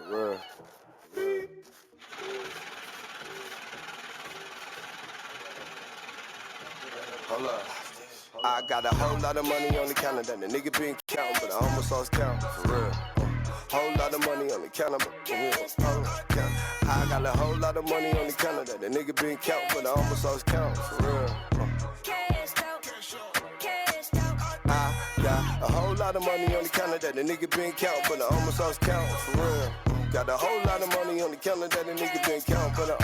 real. Hold up. I got a whole lot of money on the calendar. The nigga been counting, but I almost lost count. For real. Whole lot of money on the calendar. I got a whole lot of money on the calendar. The nigga been counting, but I almost lost count. For real. I got a whole lot of money on the calendar. The nigga been counting, but I almost lost count. For real. Got a whole lot of money on the calendar. The nigga been counting, but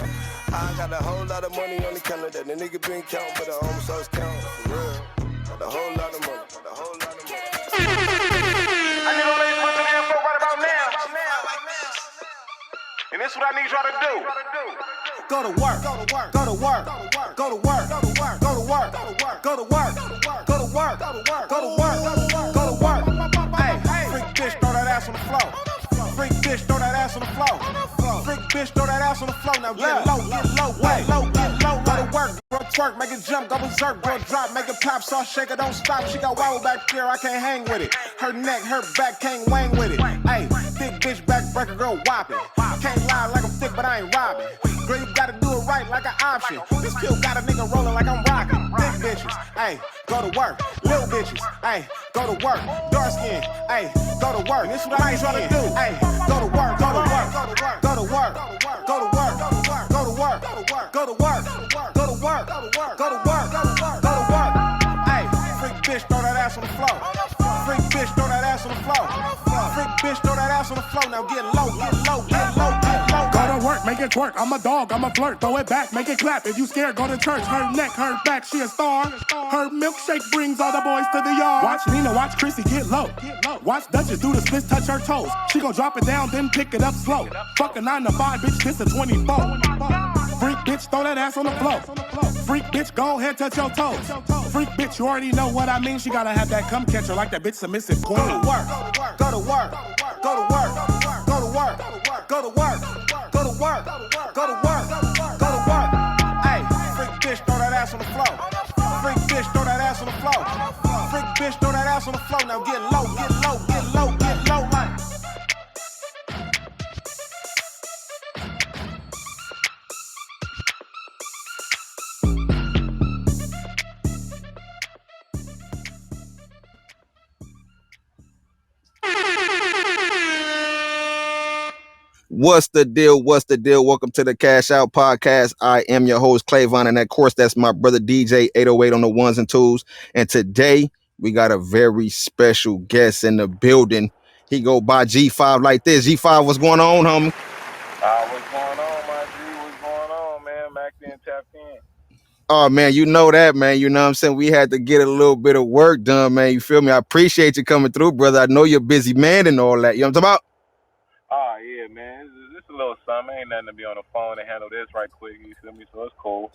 I got a whole lot of money on the calendar. The nigga been counting, but I almost lost count. For real. Got a whole lot of money. Got a whole lot of money. I need all these put to the info right about now. And this is what I need y'all to do. Go to work, go to work, go to work, go to work, go to work, go to work, go to work, go to work, go to work, go to work, go to work. Hey, freak bitch, throw that ass on the floor. Freak bitch, throw that ass on the floor. Freak bitch, throw that ass on the floor. Now get low, way low, go to work, girl twerk, make it jump, go berserk, girl drop, make it pop, sauce shake it, don't stop. She got wobble back there, I can't hang with it. Her neck, her back, can't wang with it. Hey, thick bitch back breaker, girl whopping. Can't lie like I'm thick, but I ain't robbing. Girl, you gotta do it right like an option. This pill got a nigga rolling like I'm rocking. Thick bitches, ayy, go to work. Little bitches, ayy, go to work. Dark skin, ayy, go to work. This is what I ain't trying to do. Ayy, go to work, go to work, go to work, go to work, go to work, go to work, go to work, go to work, go to work, go to work, go to work. Ayy, freak bitch, throw that ass on the floor. Freak bitch, throw that ass on the floor. Freak bitch, throw that ass on the floor. Now get low, get low, get low, get low. Go to work, make it twerk. I'm a dog, I'm a flirt. Throw it back, make it clap. If you scared, go to church. Her neck, her back, she a star. Her milkshake brings all the boys to the yard. Watch Nina, watch Chrissy get low. Watch Duchess do the splits, touch her toes. She gon' drop it down, then pick it up slow. Fuck a 9 to 5, bitch, this a 24. Freak bitch, throw that ass on the floor. Freak bitch, go ahead, touch your toes. Freak bitch, you already know what I mean. She gotta have that cum catcher like that bitch submissive queen. Go to work, go to work, go to work, go to work, go to work, go to work, go to work, go to work. Hey, freak bitch, throw that ass on the floor. Freak bitch, throw that ass on the floor. Freak bitch, throw that ass on the floor. Now get low, get low, get low, get low, like. What's the deal? What's the deal? Welcome to the Cash Out Podcast. I am your host, Clayvon, and of course, that's my brother DJ 808 on the ones and twos. And today, we got a very special guest in the building. He go by G5 like this. G5, what's going on, homie? What's going on, my G? What's going on, man? Mac in, tapped in. Oh, man, you know that, man. You know what I'm saying? We had to get a little bit of work done, man. You feel me? I appreciate you coming through, brother. I know you're a busy man and all that. You know what I'm talking about? Oh, yeah, man. This a little something. Ain't nothing to be on the phone and handle this right quick. You feel me? So it's cool.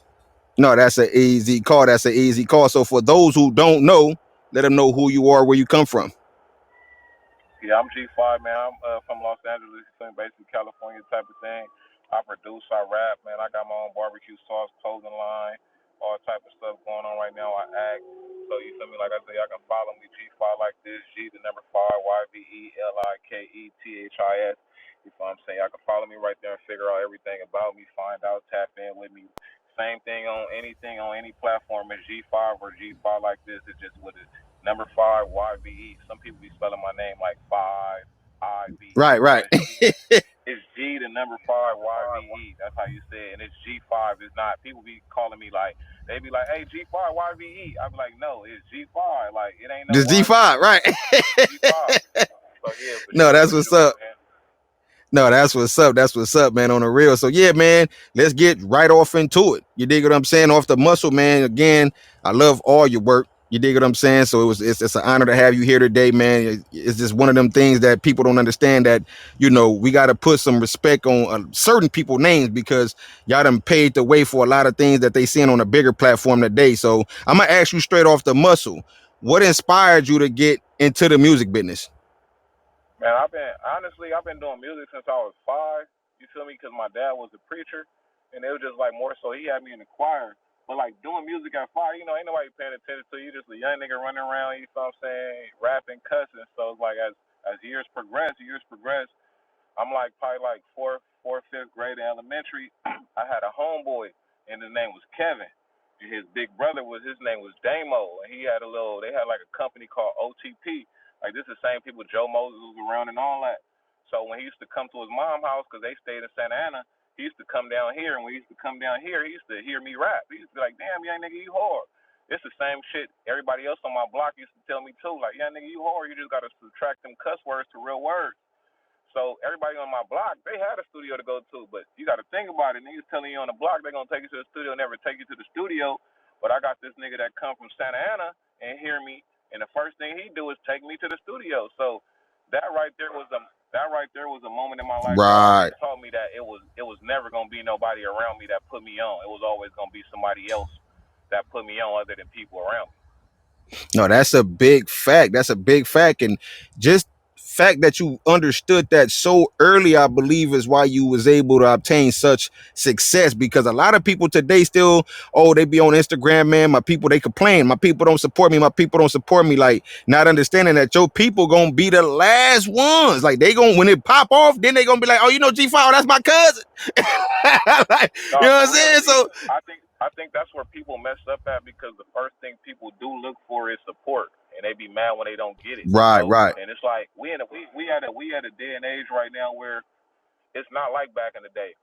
No, that's an easy call. That's an easy call. So for those who don't know, let them know who you are, where you come from. Yeah, I'm G5, man. I'm from Los Angeles, basically California type of thing. I produce, I rap, man. I got my own barbecue sauce, clothing line, all type of stuff going on right now. I act. So you feel me? Like I say, y'all can follow me, G5 like this, G the number 5, YVELIKETHIS. You know what I'm saying? Y'all can follow me right there and figure out everything about me, find out, tap in with me. Same thing on anything on any platform as G5 or G5 like this. It's just with it. Number 5, YVE. Some people be spelling my name like 5IVE. Right. It's G the number 5, YVE. That's how you say it. And it's G5. It's not, people be calling me like, they be like, hey, G5, YVE. I be like, no, it's G5. Like, it ain't no Just G5, right? G5. So, yeah, for No, sure. that's what's up. No, that's what's up. That's what's up, man, on the real. So, yeah, man, let's get right off into it. You dig what I'm saying? Off the muscle, man. Again, I love all your work. You dig what I'm saying? So it's an honor to have you here today, man. It's just one of them things that people don't understand, that, you know, we got to put some respect on certain people's names, because y'all done paid the way for a lot of things that they seeing on a bigger platform today. So I'm going to ask you straight off the muscle, what inspired you to get into the music business? Man, I've been doing music since I was 5. You feel me? Because my dad was a preacher, and it was just like more so he had me in the choir. But like doing music at 5, you know, ain't nobody paying attention to you. Just a young nigga running around. You know what I'm saying? Rapping, cussing. So it's like as years progress, I'm like probably like fifth grade in elementary. I had a homeboy, and his name was Kevin. And his big brother his name was Damo, and they had like a company called OTP. Like this is the same people Joe Moses was around and all that. So when he used to come to his mom's house, because they stayed in Santa Ana, he used to come down here, and when he used to come down here, he used to hear me rap. He used to be like, "Damn, young nigga, you hard." It's the same shit everybody else on my block used to tell me too. Like, "Yeah, nigga, you hard. You just gotta subtract them cuss words to real words." So everybody on my block, they had a studio to go to, but you got to think about it. Niggas telling you on the block they're gonna take you to the studio, never take you to the studio. But I got this nigga that come from Santa Ana and hear me, and the first thing he do is take me to the studio. So that right there was a moment in my life that Right. already taught me that it was never gonna be nobody around me that put me on. It was always gonna be somebody else that put me on other than people around me. No, that's a big fact. That's a big fact. And just fact that you understood that so early, I believe, is why you was able to obtain such success. Because a lot of people today still, oh, they be on Instagram, man. My people, they complain. My people don't support me. My people don't support me. Like, not understanding that your people gonna be the last ones. Like, they gonna, when it pop off, then they gonna be like, oh, you know, G5, that's my cousin. Like, you No, know what I'm for real. saying? See, So I think that's where people mess up at, because the first thing people do look for is support, and they be mad when they don't get it. right, right, And it's like we at a day and age right now where it's not like back in the day.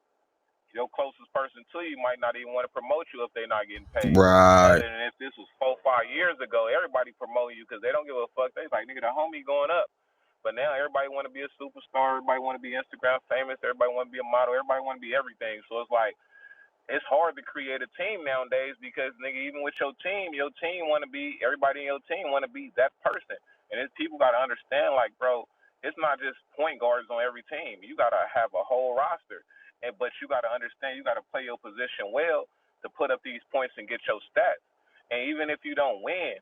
Your closest person to you might not even want to promote you if they're not getting paid. right. Other than if this was 4 5 years ago, everybody promote you because they don't give a fuck. They like, nigga, the homie going up. But now everybody want to be a superstar. Everybody want to be Instagram famous. Everybody want to be a model. Everybody want to be everything. So it's like it's hard to create a team nowadays because nigga, even with your team want to be everybody in your team want to be that person, and it's people got to understand like, bro, it's not just point guards on every team. You got to have a whole roster, but you got to understand you got to play your position well to put up these points and get your stats. And even if you don't win,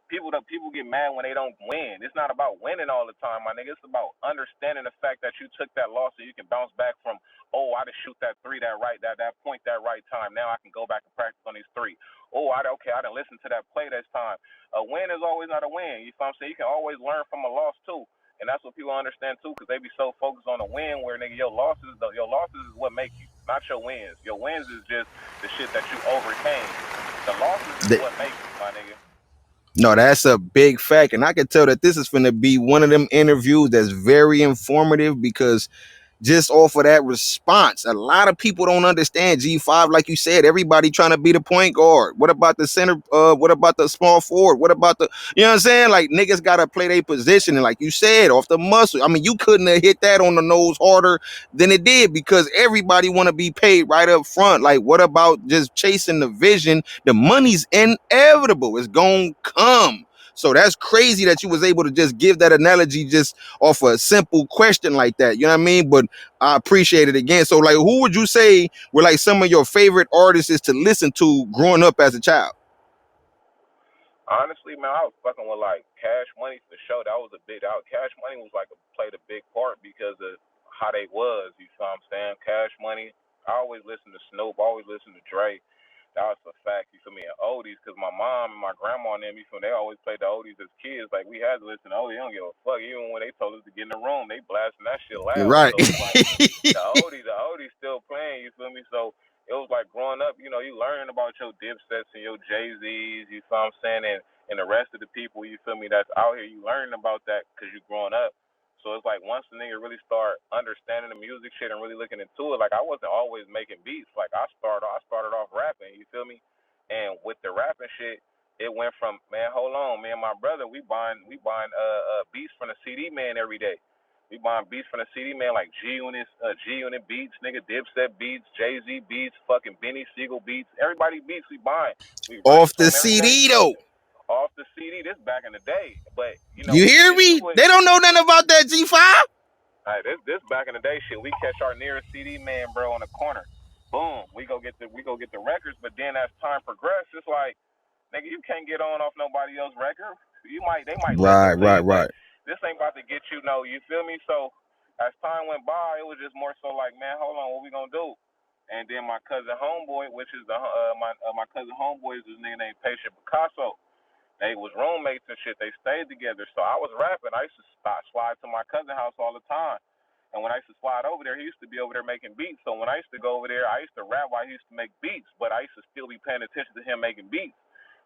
people get mad when they don't win. It's not about winning all the time, my nigga. It's about understanding the fact that you took that loss so you can bounce back from, oh, I just shoot that three that point that right time. Now I can go back and practice on these three. Oh, I didn't listen to that play this time. A win is always not a win. You know what I'm saying? You can always learn from a loss too. And that's what people understand too, because they be so focused on the win where nigga your losses is what make you, not your wins. Your wins is just the shit that you overcame. The losses is what make you, my nigga. No, that's a big fact. And I can tell that this is going to be one of them interviews that's very informative because just off of that response, a lot of people don't understand G5. Like you said, everybody trying to be the point guard. What about the center? What about the small forward? What about the, you know what I'm saying? Like niggas got to play their position. And like you said, off the muscle. I mean, you couldn't have hit that on the nose harder than it did because everybody want to be paid right up front. Like, what about just chasing the vision? The money's inevitable. It's going to come. So that's crazy that you was able to just give that analogy just off a simple question like that. You know what I mean? But I appreciate it again. So, like, who would you say were like some of your favorite artists to listen to growing up as a child? Honestly, man, I was fucking with like Cash Money for sure. That was a big out. Cash Money was like played a big part because of how they was. You know what I'm saying? Cash Money. I always listen to Snoop. I always listen to Dre. That was a fact. You feel me? And oldies, because my mom and my grandma and them, you feel me, they always played the oldies as kids. Like we had to listen to oldies. They don't give a fuck. Even when they told us to get in the room, they blasting that shit loud. Right. So it's like the oldies still playing. You feel me? So it was like growing up, you know, you learning about your Dipsets and your Jay-Z's, you feel what I'm saying, and the rest of the people, you feel me, that's out here, you learning about that because you growing up. So it's like once the nigga really start understanding the music shit and really looking into it, like I wasn't always making beats. Like I started off rapping, you feel me? And with the rapping shit, it went from, man, hold on, me and my brother, we buying beats from the CD man every day. We buying beats from the CD man like G Unit beats, nigga Dipset beats, Jay Z beats, fucking Benny Siegel beats. Everybody beats we buying. We running Off to the them every day CD though. off the CD. This back in the day, but you know You we hear get me? into it. They don't know nothing about that G5. This back in the day shit. We catch our nearest CD man, bro, on the corner. Boom, we go get the records. But then as time progressed, it's like, nigga, you can't get on off nobody else's record. They might listen Right, to right, you, but right. this ain't about to get you. No, you feel me? So as time went by, it was just more so like, man, hold on, what we gonna do? And then my cousin homeboy, which is my cousin homeboy is this nigga named Patient Picasso. They was roommates and shit. They stayed together. So I was rapping. I used to slide to my cousin's house all the time. And when I used to slide over there, he used to be over there making beats. So when I used to go over there, I used to rap while he used to make beats, but I used to still be paying attention to him making beats.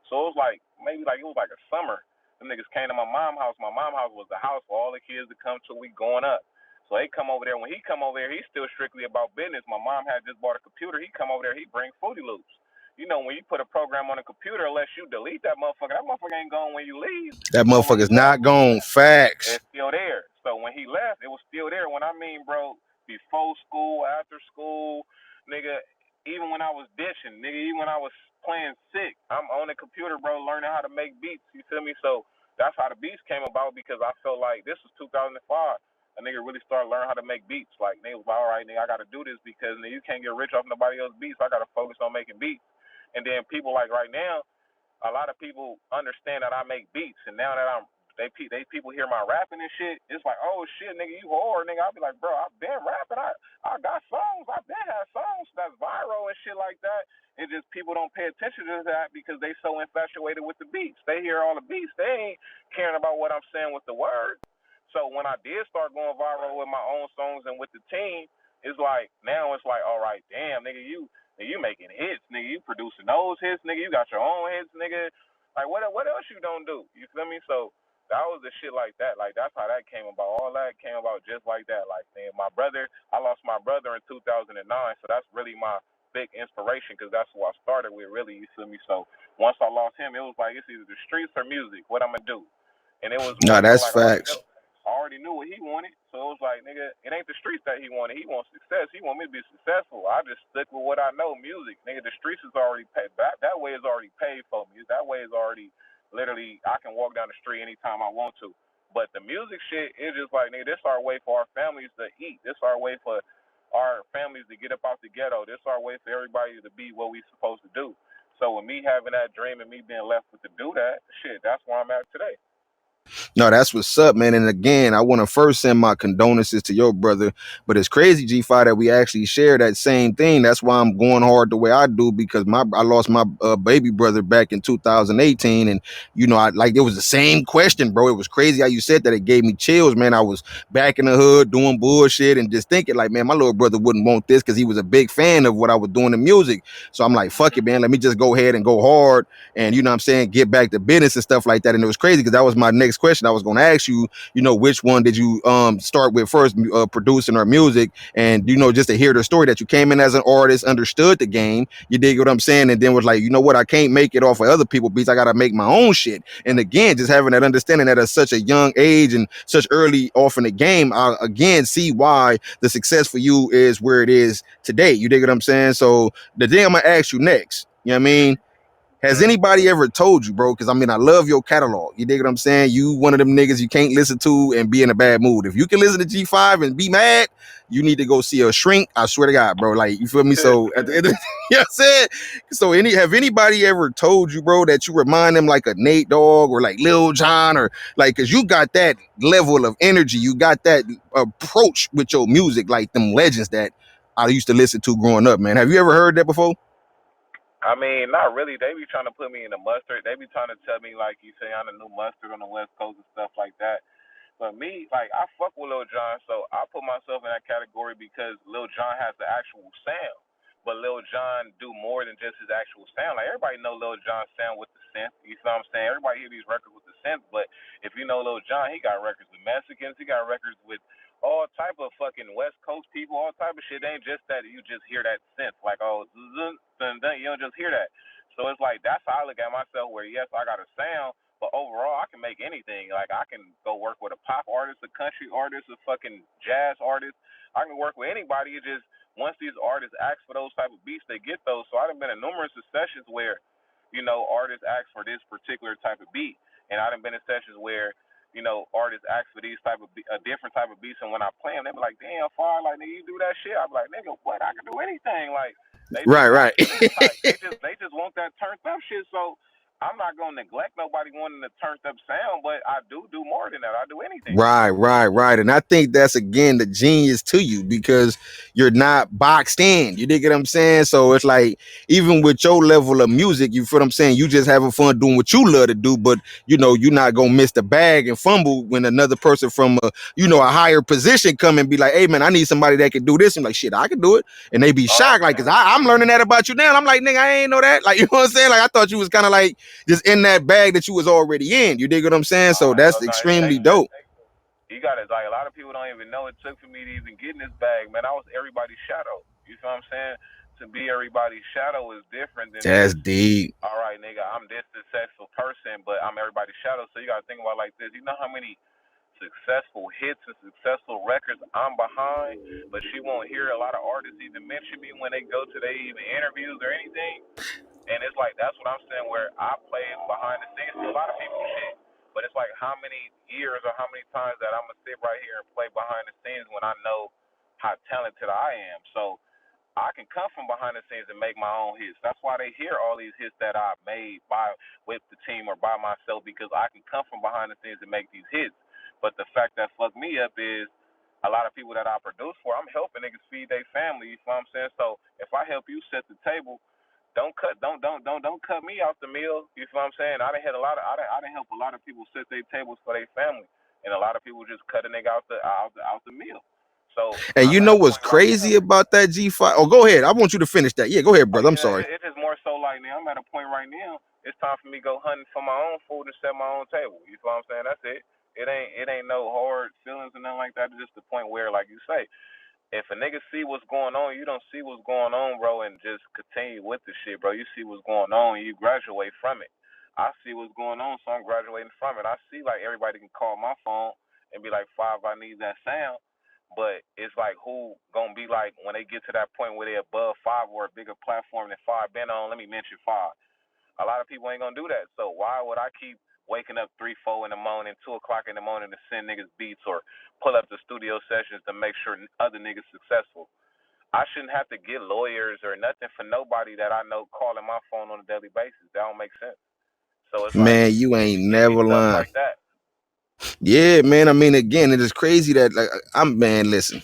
So it was like maybe like it was like a summer. Them niggas came to my mom's house. My mom's house was the house for all the kids to come to. We going up. So they come over there. When he come over there, he's still strictly about business. My mom had just bought a computer. He come over there. He bring Fruity Loops. You know, when you put a program on a computer, unless you delete that motherfucker ain't gone when you leave. That So when he motherfucker's left, not gone. Facts. it's still there. So when he left, it was still there. When I mean, bro, before school, after school, nigga, even when I was dishing, nigga, even when I was playing sick, I'm on the computer, bro, learning how to make beats. You feel me? So that's how the beats came about because I felt like this was 2005. A nigga really started learning how to make beats. Like, nigga was like, all right, nigga, I got to do this because nigga, you can't get rich off nobody else's beats. I got to focus on making beats. And then people like right now, a lot of people understand that I make beats, and now that they people hear my rapping and shit, it's like, oh shit, nigga, you hard, nigga. I'll be like, bro, I've been rapping, I got songs, I've been had songs that's viral and shit like that. It's just people don't pay attention to that because they so infatuated with the beats. They hear all the beats, they ain't caring about what I'm saying with the words. So when I did start going viral with my own songs and with the team, it's like now it's like, all right, damn, nigga, you making hits, nigga. You producing those hits, nigga. You got your own hits, nigga. Like what else you don't do? You feel me? So that was the shit like that. Like that's how that came about. All that came about just like that. Like man, I lost my brother in 2009, so that's really my big inspiration because that's who I started with. Really, you feel me? So once I lost him, it was like it's either the streets or music. What I'm gonna do? And it was more No, so that's like I already facts. know. I already knew what he wanted, so it was like, nigga, it ain't the streets that he wanted. He wants success. He want me to be successful. I just stick with what I know, music. Nigga, the streets is already paid. That way is already paid for me. That way is already literally I can walk down the street anytime I want to. But the music shit is just like, nigga, this our way for our families to eat. This our way for our families to get up out the ghetto. This our way for everybody to be what we supposed to do. So with me having that dream and me being left with to do that, shit, that's where I'm at today. No, that's what's up, man. And again, I want to first send my condolences to your brother. But it's crazy, G5, that we actually share that same thing. That's why I'm going hard the way I do because I lost my baby brother back in 2018, and I like it was the same question, bro. It was crazy how you said that. It gave me chills, man. I was back in the hood doing bullshit and just thinking like, man, my little brother wouldn't want this because he was a big fan of what I was doing in music. So I'm like, fuck it, man. Let me just go ahead and go hard and what I'm saying, get back to business and stuff like that. And it was crazy because that was my next question. I was going to ask you, which one did you start with first, producing or music? And just to hear the story that you came in as an artist, understood the game, you dig what I'm saying, and then was like, you know what, I can't make it off of other people's beats. I got to make my own shit. And again, just having that understanding that at such a young age and such early off in the game, I again see why the success for you is where it is today. You dig what I'm saying? So the thing I'm gonna ask you next, you know what I mean? Has anybody ever told you, bro? Because I love your catalog. You dig what I'm saying? You one of them niggas you can't listen to and be in a bad mood. If you can listen to G5 and be mad, you need to go see a shrink. I swear to God, bro. Like, you feel me? So at the end of you know what I'm saying? So have anybody ever told you, bro, that you remind them like a Nate Dogg or like Lil Jon or like, cause you got that level of energy, you got that approach with your music, like them legends that I used to listen to growing up, man. Have you ever heard that before? I mean, not really. They be trying to put me in the mustard. They be trying to tell me like you say I'm the new mustard on the West Coast and stuff like that. But me, like I fuck with Lil Jon, so I put myself in that category because Lil Jon has the actual sound. But Lil Jon do more than just his actual sound. Like everybody know Lil Jon sound with the synth. You know what I'm saying? Everybody hear these records with the synth, but if you know Lil Jon, he got records with Mexicans, he got records with all type of fucking West Coast people, all type of shit. It ain't just that you just hear that synth, like oh, you don't just hear that. So it's like that's how I look at myself. Where yes, I got a sound, but overall, I can make anything. Like I can go work with a pop artist, a country artist, a fucking jazz artist. I can work with anybody. It just once these artists ask for those type of beats, they get those. So I've been in numerous sessions where, artists ask for this particular type of beat, and I've been in sessions where, artists ask for these type of a different type of beats, and when I play them, they be like, "Damn, far, like nigga, you do that shit." I be like, "Nigga, what? I can do anything." Like they just Right, right. asking me, like they just want that turned up shit. So I'm not gonna neglect nobody wanting the turned up sound, but I do more than that. I do anything. Right. And I think that's again the genius to you because you're not boxed in. You dig what I'm saying? So it's like even with your level of music, you feel what I'm saying? You just having fun doing what you love to do, but you know, you're not gonna miss the bag and fumble when another person from a a higher position come and be like, hey man, I need somebody that can do this. And like, shit, I can do it. And they be Oh shocked, like, cause man. I'm learning that about you now. I'm like, nigga, I ain't know that. Like, you know what I'm saying? Like, I thought you was kind of like just in that bag that you was already in. You dig what I'm saying? So Hell that's no, extremely dope. you got it. Like a lot of people don't even know it took for me to even get in this bag, man. I was everybody's shadow. You feel what I'm saying? To be everybody's shadow is different than That's just, deep. all right, nigga, I'm this successful person, but I'm everybody's shadow. So you gotta think about it like this. You know how many successful hits and successful records I'm behind, but she won't hear a lot of artists even mention me when they go to their even interviews or anything. And it's like that's what I'm saying. Where I play behind the scenes to a lot of people shit, but it's like how many years or how many times that I'm gonna sit right here and play behind the scenes when I know how talented I am. So I can come from behind the scenes and make my own hits. That's why they hear all these hits that I made with the team or by myself because I can come from behind the scenes and make these hits. But the fact that fucked me up is a lot of people that I produce for, I'm helping niggas feed their family. You know what I'm saying? So if I help you set the table, don't cut me off the meal. You know what I'm saying? I done help a lot of people set their tables for their family, and a lot of people just cut a nigga out the meal. So And I'm you at know a what's point right now. crazy about that G5? Oh, go ahead. I want you to finish that. Yeah, go ahead, Oh brother. I'm yeah, sorry. it's just more so like now I'm at a point right now. It's time for me to go hunting for my own food and set my own table. You know what I'm saying? That's it. It ain't no hard feelings and nothing like that. It's just the point where, like you say, if a nigga see what's going on, you don't see what's going on, bro, and just continue with the shit, bro. You see what's going on, and you graduate from it. I see what's going on, so I'm graduating from it. I see like everybody can call my phone and be like, Five, I need that sound. But it's like who gonna be like when they get to that point where they above Five or a bigger platform than Five been on. Let me mention Five. A lot of people ain't gonna do that. So why would I keep waking up 3, 4 in the morning, 2 o'clock in the morning to send niggas beats or pull up the studio sessions to make sure other niggas successful? I shouldn't have to get lawyers or nothing for nobody that I know calling my phone on a daily basis. That don't make sense. So it's like Man, you ain't it be never stuff lying. like that. Yeah, man. I mean, again, it is crazy that like I'm man, listen.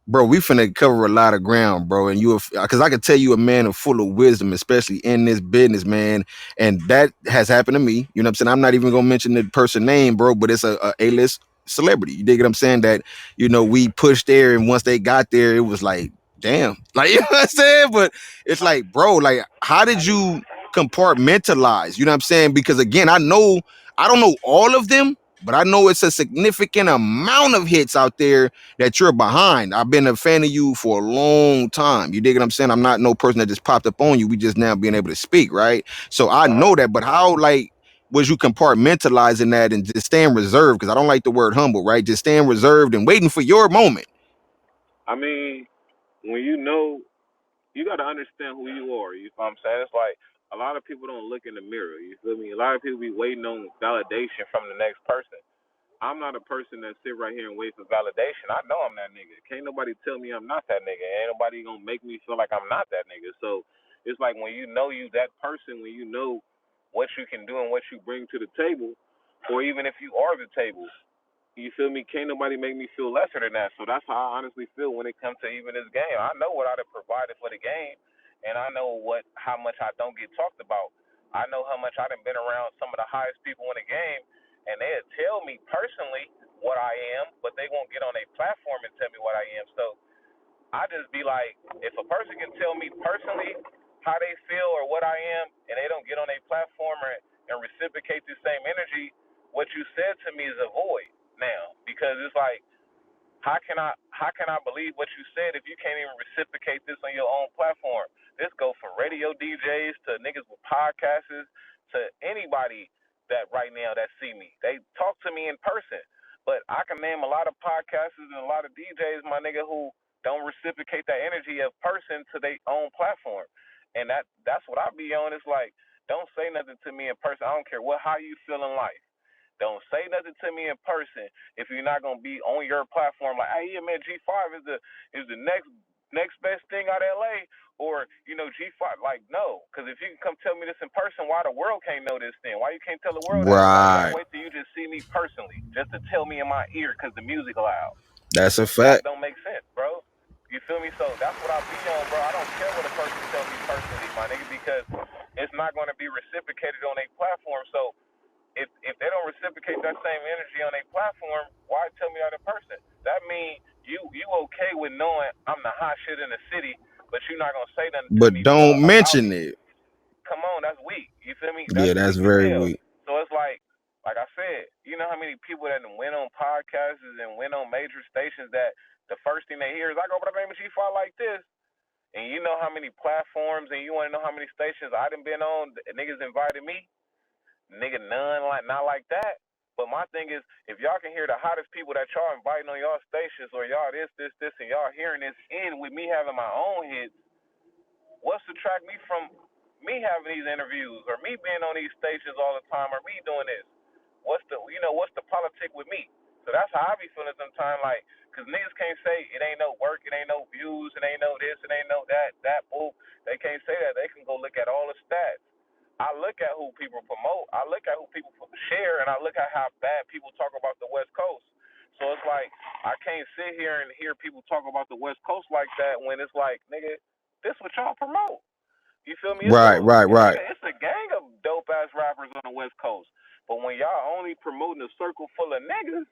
Bro, we finna cover a lot of ground, bro. And you, because I can tell you a man of full of wisdom, especially in this business, man. And that has happened to me. You know what I'm saying? I'm not even gonna mention the person name, bro, but it's a A-list celebrity. You dig what I'm saying? That, we pushed there, and once they got there, it was like, damn. Like, you know what I'm saying? But it's like, bro, like, how did you compartmentalize? You know what I'm saying? Because again, I don't know all of them, but I know it's a significant amount of hits out there that you're behind. I've been a fan of you for a long time. You dig what I'm saying? I'm not no person that just popped up on you. We just now being able to speak, right? So I Uh-huh. know that, but how like was you compartmentalizing that and just staying reserved? Because I don't like the word humble, right? Just staying reserved and waiting for your moment. I mean, when you know, you got to understand who you are. You know what I'm saying? It's like a lot of people don't look in the mirror. You feel me? A lot of people be waiting on validation from the next person. I'm not a person that sit right here and wait for validation. I know I'm that nigga. Can't nobody tell me I'm not that nigga. Ain't nobody gonna make me feel like I'm not that nigga. So it's like when you know you that person, when you know what you can do and what you bring to the table, or even if you are the table, you feel me? Can't nobody make me feel lesser than that. So that's how I honestly feel when it comes to even this game. I know what I'd have provided for the game, and I know how much I don't get talked about. I know how much I done been around some of the highest people in the game, and they'll tell me personally what I am, but they won't get on a platform and tell me what I am. So I just be like, if a person can tell me personally how they feel or what I am, and they don't get on a platform and reciprocate the same energy, what you said to me is a void now, because it's like, how can I believe what you said if you can't even reciprocate this on your own platform? This go from radio DJs to niggas with podcasts to anybody that right now that see me. They talk to me in person, but I can name a lot of podcasters and a lot of DJs, my nigga, who don't reciprocate that energy of person to their own platform, and that's what I be on. It's like, don't say nothing to me in person. I don't care how you feel in life. Don't say nothing to me in person if you're not gonna be on your platform. Like, hey, yeah, man, G5 is the next next best thing out of LA, or G5. Like, no, because if you can come tell me this in person, why the world can't know this then? Why you can't tell the world that? Why you gotta Right. wait till you just see me personally, just to tell me in my ear because the music loud? That's a That fact. don't make sense, bro. You feel me? So that's what I be on, bro. I don't care what a person tell me personally, my nigga, because it's not going to be reciprocated on a platform. So if they don't reciprocate that same energy on a platform, why tell me that in person? That means you okay with knowing I'm the hot shit in the city, but you're not gonna say nothing to But me don't about mention me. it. Come on, that's weak. You feel me? Yeah, That's that's weak as very hell. weak. So it's like I said, you know how many people that went on podcasts and went on major stations that the first thing they hear is, I go, but I made G5 like this. And you know how many platforms and you want to know how many stations I done been on, niggas invited me? Nigga, none, like not like that. But my thing is, if y'all can hear the hottest people that y'all inviting on y'all stations, or y'all this, and y'all hearing this in with me having my own hits, what's to track me from me having these interviews, or me being on these stations all the time, or me doing this? What's the politic with me? So that's how I be feeling sometimes, like, cause niggas can't say it ain't no work, it ain't no views, it ain't no this, it ain't no that bull. They can't say that. They can go look at all the stats. I look at who people promote, I look at who people share, and I look at how bad people talk about the West Coast. So it's like I can't sit here and hear people talk about the West Coast like that when it's like, nigga, this what y'all promote. You feel me? Right, right, right. It's a gang of dope ass rappers on the West Coast. But when y'all only promoting a circle full of niggas,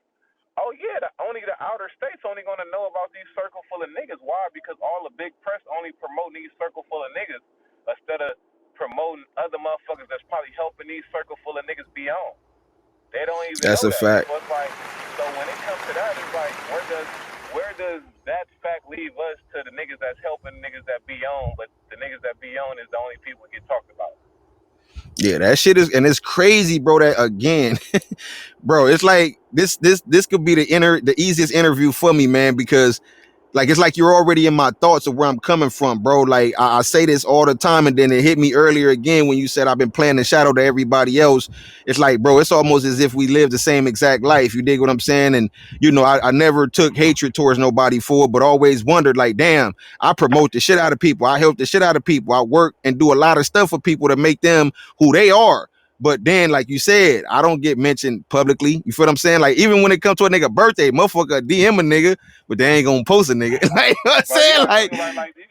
oh yeah, only the outer states only gonna know about these circle full of niggas. Why? Because all the big press only promoting these circle full of niggas instead of promoting other motherfuckers that's probably helping these circle full of niggas be on. They don't even That's know a that. fact. So it's like, so when it comes to that, it's like, where does that fact leave us to the niggas that's helping niggas that be on, but the niggas that be on is the only people that get talked about. Yeah, that shit is, and it's crazy, bro. That again, bro, it's like this could be the easiest interview for me, man, because like it's like you're already in my thoughts of where I'm coming from, bro. Like I say this all the time, and then it hit me earlier again when you said I've been playing the shadow to everybody else. It's like, bro, it's almost as if we live the same exact life. You dig what I'm saying? And I never took hatred towards nobody for it, but always wondered, like, damn, I promote the shit out of people. I help the shit out of people. I work and do a lot of stuff for people to make them who they are. But then, like you said, I don't get mentioned publicly. You feel what I'm saying? Like, even when it comes to a nigga birthday, motherfucker DM a nigga, but they ain't gonna post a nigga. Like, you know what I'm Bro, you saying? gotta Like, think about it like you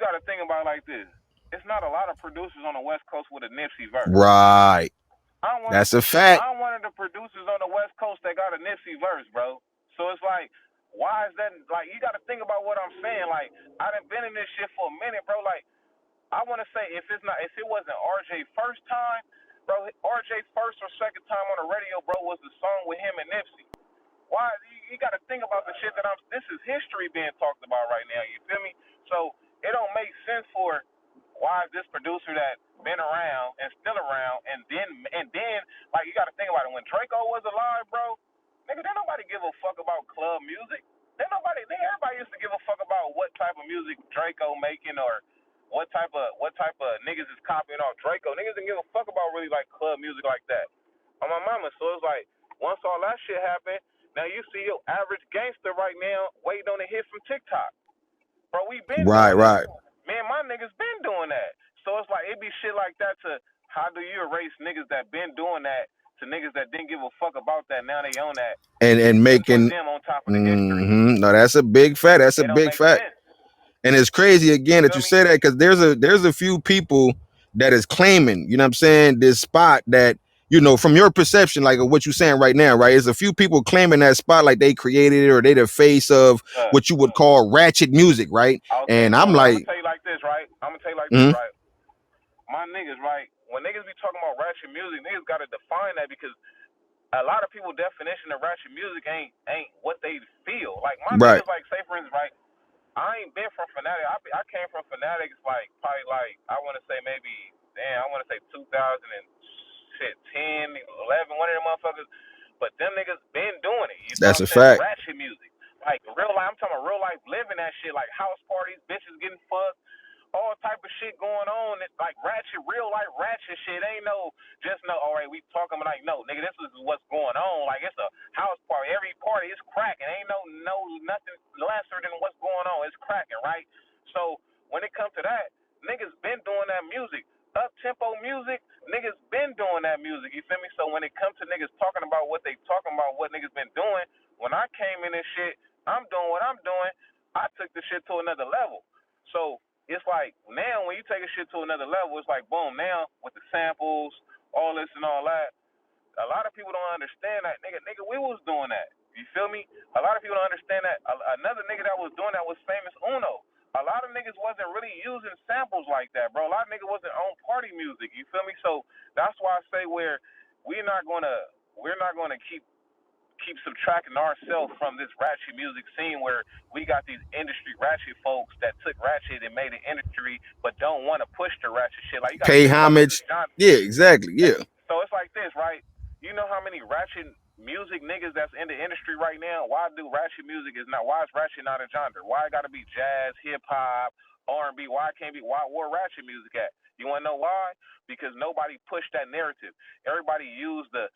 gotta think about it like this. It's not a lot of producers on the West Coast with a Nipsey verse. right. I'm one of That's a fact. I'm one of the producers on the West Coast that got a Nipsey verse, bro. So it's like, why is that? Like, you got to think about what I'm saying. Like, I done been in this shit for a minute, bro. Like, I want to say if it wasn't RJ first time, bro, RJ first or second time on the radio, bro, was the song with him and Nipsey. Why you got to think about the shit that this is history being talked about right now. You feel me? So it don't make sense for why is this producer that been around and still around, and then like you got to think about it when Draco was alive, bro. Nigga, didn't nobody give a fuck about club music. Everybody used to give a fuck about what type of music Draco making, or what type of niggas is copying off Draco. Niggas didn't give a fuck about really like club music like that. On my mama, so it's like once all that shit happened, now you see your average gangster right now waiting on a hit from TikTok. Bro, we been Right, doing this. right. Man, my niggas been doing that. So it's like it be shit like that to how do you erase niggas that been doing that to niggas that didn't give a fuck about that, now they own that, And to put making them on top of the history. no, that's a big fact. That's a It don't big make fact. sense. And it's crazy You again that feel you me? say that, because there's a few people that is claiming, you know what I'm saying, this spot that, from your perception, like of what you're saying right now, right? There's a few people claiming that spot like they created it, or they the face of Uh, what you would call ratchet music, right? okay, And so I'm I'm gonna like, tell you like this, right? I'm gonna tell you like this, mhm, right? My niggas, right? When niggas be talking about ratchet music, niggas gotta define that, because a lot of people definition of ratchet music ain't what they feel. Like my right, niggas, like say for instance, right? I ain't been from Fanatic. I came from Fanatics like probably like I want to say maybe I want to say 2000 and shit 10, 11, one of them motherfuckers. But them niggas been doing it. You feel that's what a I'm saying? fact. Ratchet music, like real life. I'm talking about real life living that shit, like house parties, bitches getting fucked, all type of shit going on. It's like ratchet, real life ratchet shit. Ain't no just no. All right, we talking like no, nigga. This is what's going on. Like it's a house party. Every party is cracking. Ain't no nothing lesser than what's going on. It's cracking, right? So when it comes to that, niggas been doing that music. Up tempo music, niggas been doing that music. You feel me? So when it comes to niggas talking about what they talking about, what niggas been doing, when I came in and shit, I'm doing what I'm doing. I took the shit to another level. So it's like now when you take a shit to another level, it's like boom. Now with the samples, all this and all that, a lot of people don't understand that, nigga, we was doing that. You feel me? A lot of people don't understand that. Another nigga that was doing that was Famous Uno. A lot of niggas wasn't really using samples like that, bro. A lot of niggas wasn't on party music. You feel me? So that's why I say we're not gonna keep subtracting ourselves from this ratchet music scene where we got these industry ratchet folks that took ratchet and made it industry but don't want to push the ratchet shit. Like you gotta Pay think about this homage. genre. Yeah, exactly. Yeah. So it's like this, right? You know how many ratchet music niggas that's in the industry right now? Why is ratchet not a genre? Why it gotta be jazz, hip hop, R&B? Why it can't be where ratchet music at? You wanna know why? Because nobody pushed that narrative. Everybody used the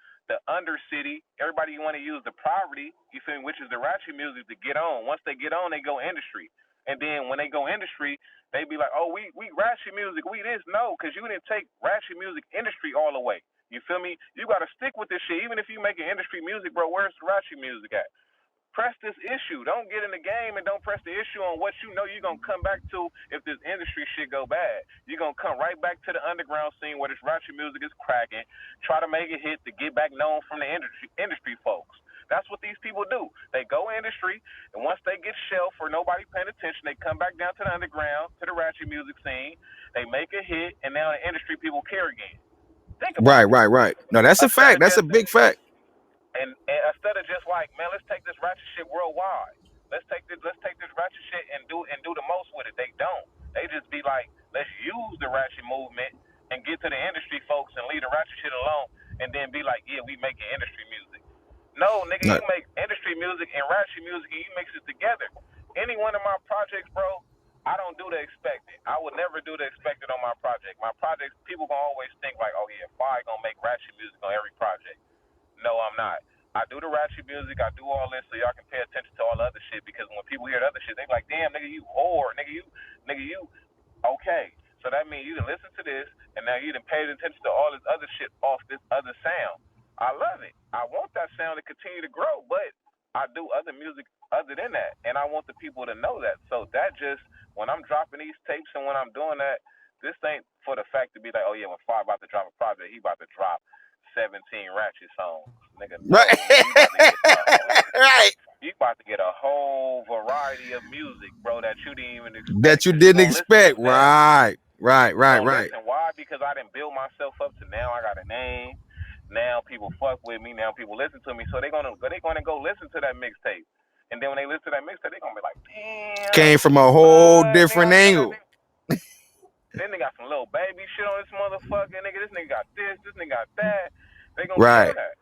undercity. Everybody wanna use the poverty, you feel me, which is the ratchet music to get on. Once they get on, they go industry. And then when they go industry, they be like, oh, we ratchet music, we this. No, because you didn't take ratchet music industry all the way. You feel me? You got to stick with this shit. Even if you making industry music, bro, where's the ratchet music at? Press this issue. Don't get in the game and don't press the issue on what you know you're going to come back to if this industry shit go bad. You're going to come right back to the underground scene where this ratchet music is cracking, try to make a hit to get back known from the industry folks. That's what these people do. They go industry, and once they get shelved for nobody paying attention, they come back down to the underground, to the ratchet music scene. They make a hit, and now the industry people care again. Think Right, about it. right. No, that's a Instead fact. of That's a just big fact. and instead of just like, man, let's take this ratchet shit worldwide. Let's take this ratchet shit and do the most with it. They don't. They just be like, let's use the ratchet movement and get to the industry folks and leave the ratchet shit alone, and then be like, yeah, we making industry music. No, nigga, No. you make industry music and ratchet music and you mix it together. Any one of my projects, bro, I don't do the expected. I would never do the expected on my project. My projects, people gonna always think like, oh yeah, Fi gonna make ratchet music on every project. No, I'm not. I do the ratchet music. I do all this so y'all can pay attention to all the other shit. Because when people hear the other shit, they be like, "Damn, nigga, you whore, nigga, you." Okay, so that means you done listen to this, and now you done paid attention to all this other shit off this other sound. I love it. I want that sound to continue to grow, but I do other music other than that, and I want the people to know that. So that just when I'm dropping these tapes and when I'm doing that, this ain't for the fact to be like, oh yeah, when Far about to drop a project, he about to drop 17 ratchet songs. Nigga, Right. no, nigga, Right. you about to get a whole variety of music, bro, that you didn't even That expect. you Cause you didn't gonna listen to expect. it now. Right. You Right. gonna Right. listen. Why? Because I didn't build myself up to now I got a name. Now people fuck with me. Now people listen to me. So they're gonna go listen to that mixtape. And then when they listen to that mixtape, they're gonna be like, damn, Came from a whole what? Nigga, different I know that angle. nigga. Then they got some little baby shit on this motherfucker. Nigga, this nigga got this nigga got that. They gonna feel Right. that.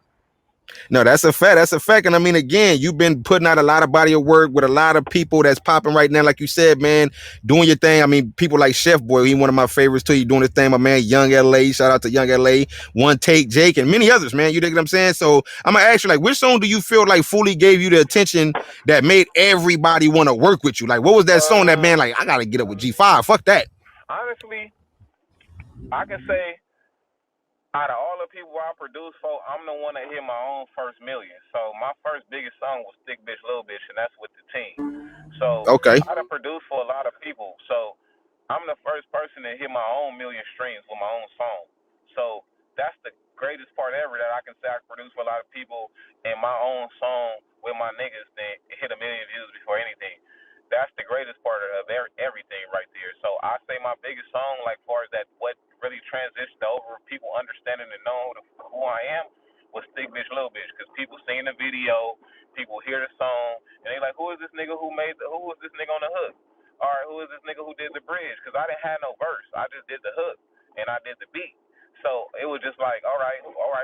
No, that's a fact. That's a fact. And I mean, again, you've been putting out a lot of body of work with a lot of people that's popping right now. Like you said, man, doing your thing. I mean, people like Chef Boy, he one of my favorites too. You doing his thing, my man, Young LA. Shout out to Young LA, One Take Jake, and many others, man. You dig what I'm saying? So I'm gonna ask you, like, which song do you feel like fully gave you the attention that made everybody want to work with you? Like, what was that song that, man, like, I gotta get up with G5? Fuck that. Honestly, I can say out of all the people I produce for, I'm the one that hit my own first million. So my first biggest song was Thick Bitch, Little Bitch, and that's with the team. So Okay. I done produced for a lot of people. So I'm the first person to hit my own million streams with my own song. So that's the greatest part ever that I can say I produced for a lot of people and my own song with my niggas that hit a million views before anything. That's the greatest part of everything right there. So I say my biggest song, like far as that, what really transitioned over people understanding and knowing who I am, was Thick Bitch, Little Bitch, because people seen the video, people hear the song, and they like, who is this nigga who is this nigga on the hook? All right, who is this nigga who did the bridge? Because I didn't have no verse, I just did the hook and I did the beat. So it was just like, all right,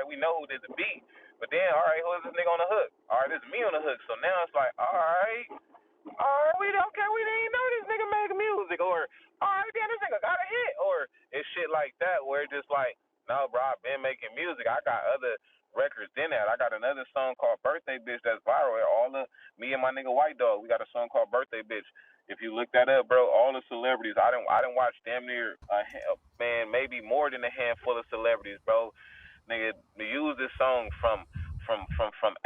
we know who did the beat, but then, all right, who is this nigga on the hook? All right, this is me on the hook. So now it's like, all right, we don't care. We didn't know this nigga make music. Or, all right, damn, this nigga it's shit like that where it's just like, no, bro, I've been making music. I got other records than that. I got another song called Birthday Bitch that's viral. All the me and my nigga White Dog, we got a song called Birthday Bitch. If you look that up, bro, all the celebrities, I didn't watch damn near man, maybe more than a handful of celebrities, bro. Nigga, they use this song from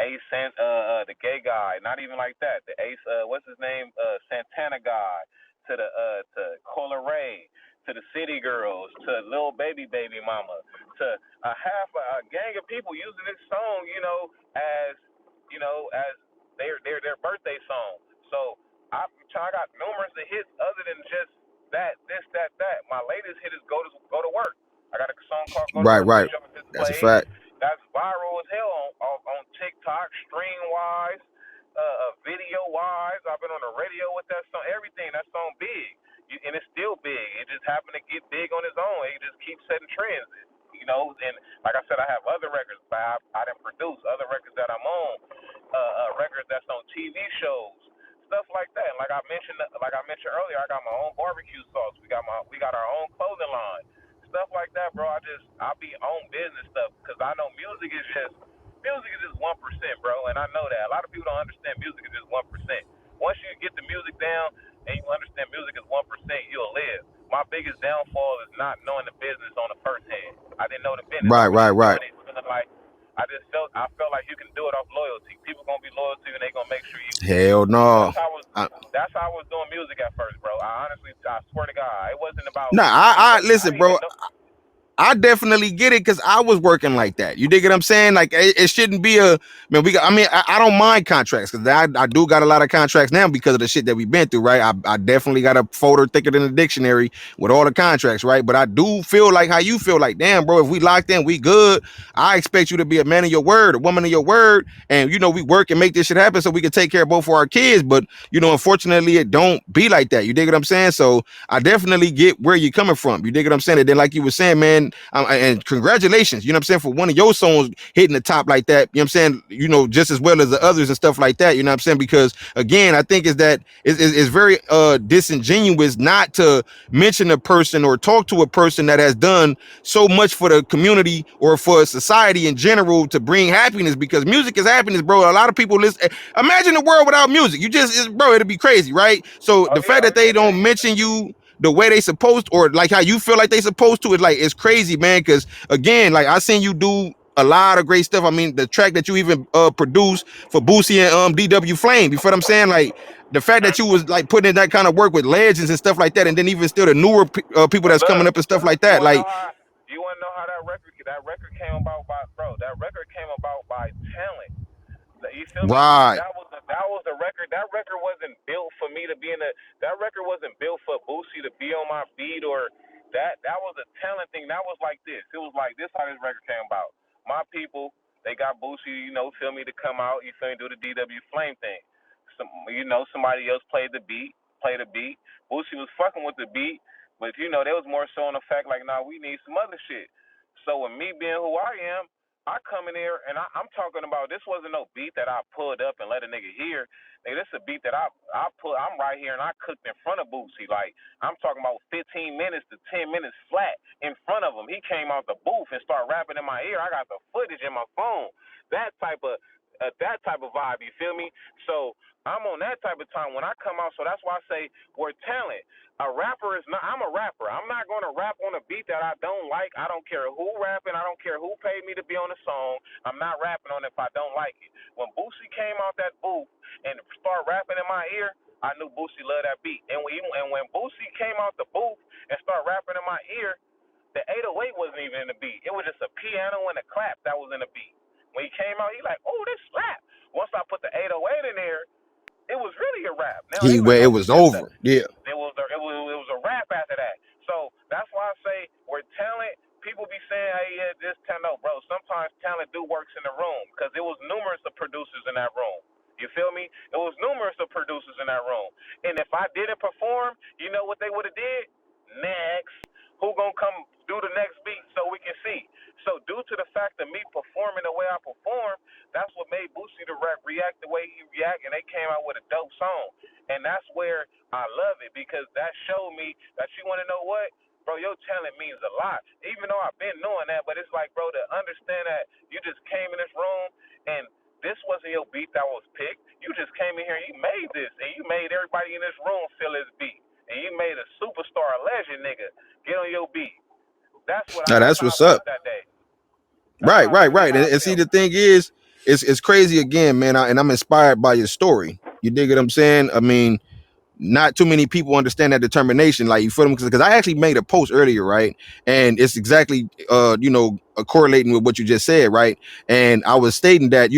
Ace the gay guy, not even like that. The Ace what's his name? Santana guy to the to Cola Ray, to the City Girls, to Lil Baby Mama, to a gang of people using this song, as their birthday song. So I got numerous of hits other than just that, this, that. My latest hit is Go to Work. I got a song called Go to Right, Work. right. Make sure it's That's a played. fact. That's viral as hell on TikTok, stream wise, video wise. I've been on the radio with that song. Everything. That song big, and it's still big. It just happened to get big on its own. It just keeps setting trends. And like I said, I have other records, but I didn't produce other records that I'm on, records that's on TV shows, stuff like that. And like I mentioned earlier, I got my own barbecue sauce. We got our own clothing line, stuff like that, bro. I be on business stuff because I know music is just 1%, bro, and I know that a lot of people don't understand music is just 1%. Once you get the music down and you understand music is 1%, you'll live. My biggest downfall is not knowing the business on the first hand. I didn't know the business. Right, I was right, just right. doing it feeling like I felt like you can do it off loyalty. People gonna be loyal to you and they gonna make sure you eat. Hell no. That's how I was doing music at first, bro. I swear to God, it wasn't about Nah, I I listen, didn't even bro. know. I definitely get it because I was working like that. You dig what I'm saying? Like it shouldn't be a man. I don't mind contracts because I do got a lot of contracts now because of the shit that we've been through, right? I definitely got a folder thicker than a dictionary with all the contracts, right? But I do feel like how you feel like, damn, bro, if we locked in, we good. I expect you to be a man of your word, a woman of your word, and we work and make this shit happen so we can take care of both of our kids. But unfortunately, it don't be like that. You dig what I'm saying? So I definitely get where you're coming from. You dig what I'm saying? And then, like you were saying, man, and congratulations, you know what I'm saying, for one of your songs hitting the top like that, you know what I'm saying, just as well as the others and stuff like that, you know what I'm saying? Because again, I think is that it's very disingenuous not to mention a person or talk to a person that has done so much for the community or for society in general to bring happiness, because music is happiness, bro. A lot of people listen. Imagine a world without music. Bro, it'd be crazy, right? So the fact that they don't mention you the way they supposed, or like how you feel like they supposed to, it's crazy, man. Because again, like I seen you do a lot of great stuff. I mean, the track that you even produced for Boosie and DW Flame, you feel what I'm saying? Like the fact that you was like putting in that kind of work with legends and stuff like that, and then even still the newer people But that's coming look, up and stuff like that, like you wanna know how that record came about by, bro? That record came about by talent. You feel me? right, That was the record. That record wasn't built for me to be in the. That record wasn't built for Boosie to be on my beat or that. That was a talent thing. That was like this. It was like this how this record came about. My people, they got Boosie, feel me, to come out. You feel me? Do the DW Flame thing. Somebody else played the beat. Boosie was fucking with the beat, but there was more so on the fact like, nah, we need some other shit. So with me being who I am, I come in here and I'm talking about, this wasn't no beat that I pulled up and let a nigga hear. Nigga, this is a beat that I'm right here and I cooked in front of Boosie. Like, I'm talking about 15 minutes to 10 minutes flat in front of him. He came out the booth and started rapping in my ear. I got the footage in my phone. That type of vibe, you feel me? So I'm on that type of time when I come out. So that's why I say we're talent. A rapper is not. I'm a rapper. I'm not going to rap on a beat that I don't like. I don't care who rapping. I don't care who paid me to be on the song. I'm not rapping on it if I don't like it. When Boosie came out that booth and started rapping in my ear, I knew Boosie loved that beat. And when Boosie came out the booth and started rapping in my ear, the 808 wasn't even in the beat. It was just a piano and a clap that was in the beat. When he came out, he like, oh, this slap. Once I put the 808 in there, it was really a rap. Now they like, it oh, was over. Yeah. it was a rap after that. So that's why I say we're talent. People be saying, hey, yeah, this talent. No, bro. Sometimes talent do works in the room because it was numerous of producers in that room. You feel me? It was numerous of producers in that room. And if I didn't perform, you know what they would have did? Next. Who gonna come do the next beat so we can see? So due to the fact of me performing the way I perform, that's what made Boosie to react the way he react, and they came out with a dope song. And that's where I love it because that showed me that you want to know what? bro, your talent means a lot. Even though I've been knowing that, but it's like, bro, to understand that you just came in this room and this wasn't your beat that was picked. You just came in here and you made this, and you made everybody in this room feel his beat, and you made a superstar, a legend, nigga, get on your beat. Now That's that's how I what's up. felt that day. That's Right, how right, really right. how I And see, felt. the thing is, it's crazy again, man. And I'm inspired by your story. You dig what I'm saying? I mean, not too many people understand that determination. Like, you feel them? Because I actually made a post earlier, right? And it's exactly correlating with what you just said, right? And I was stating that,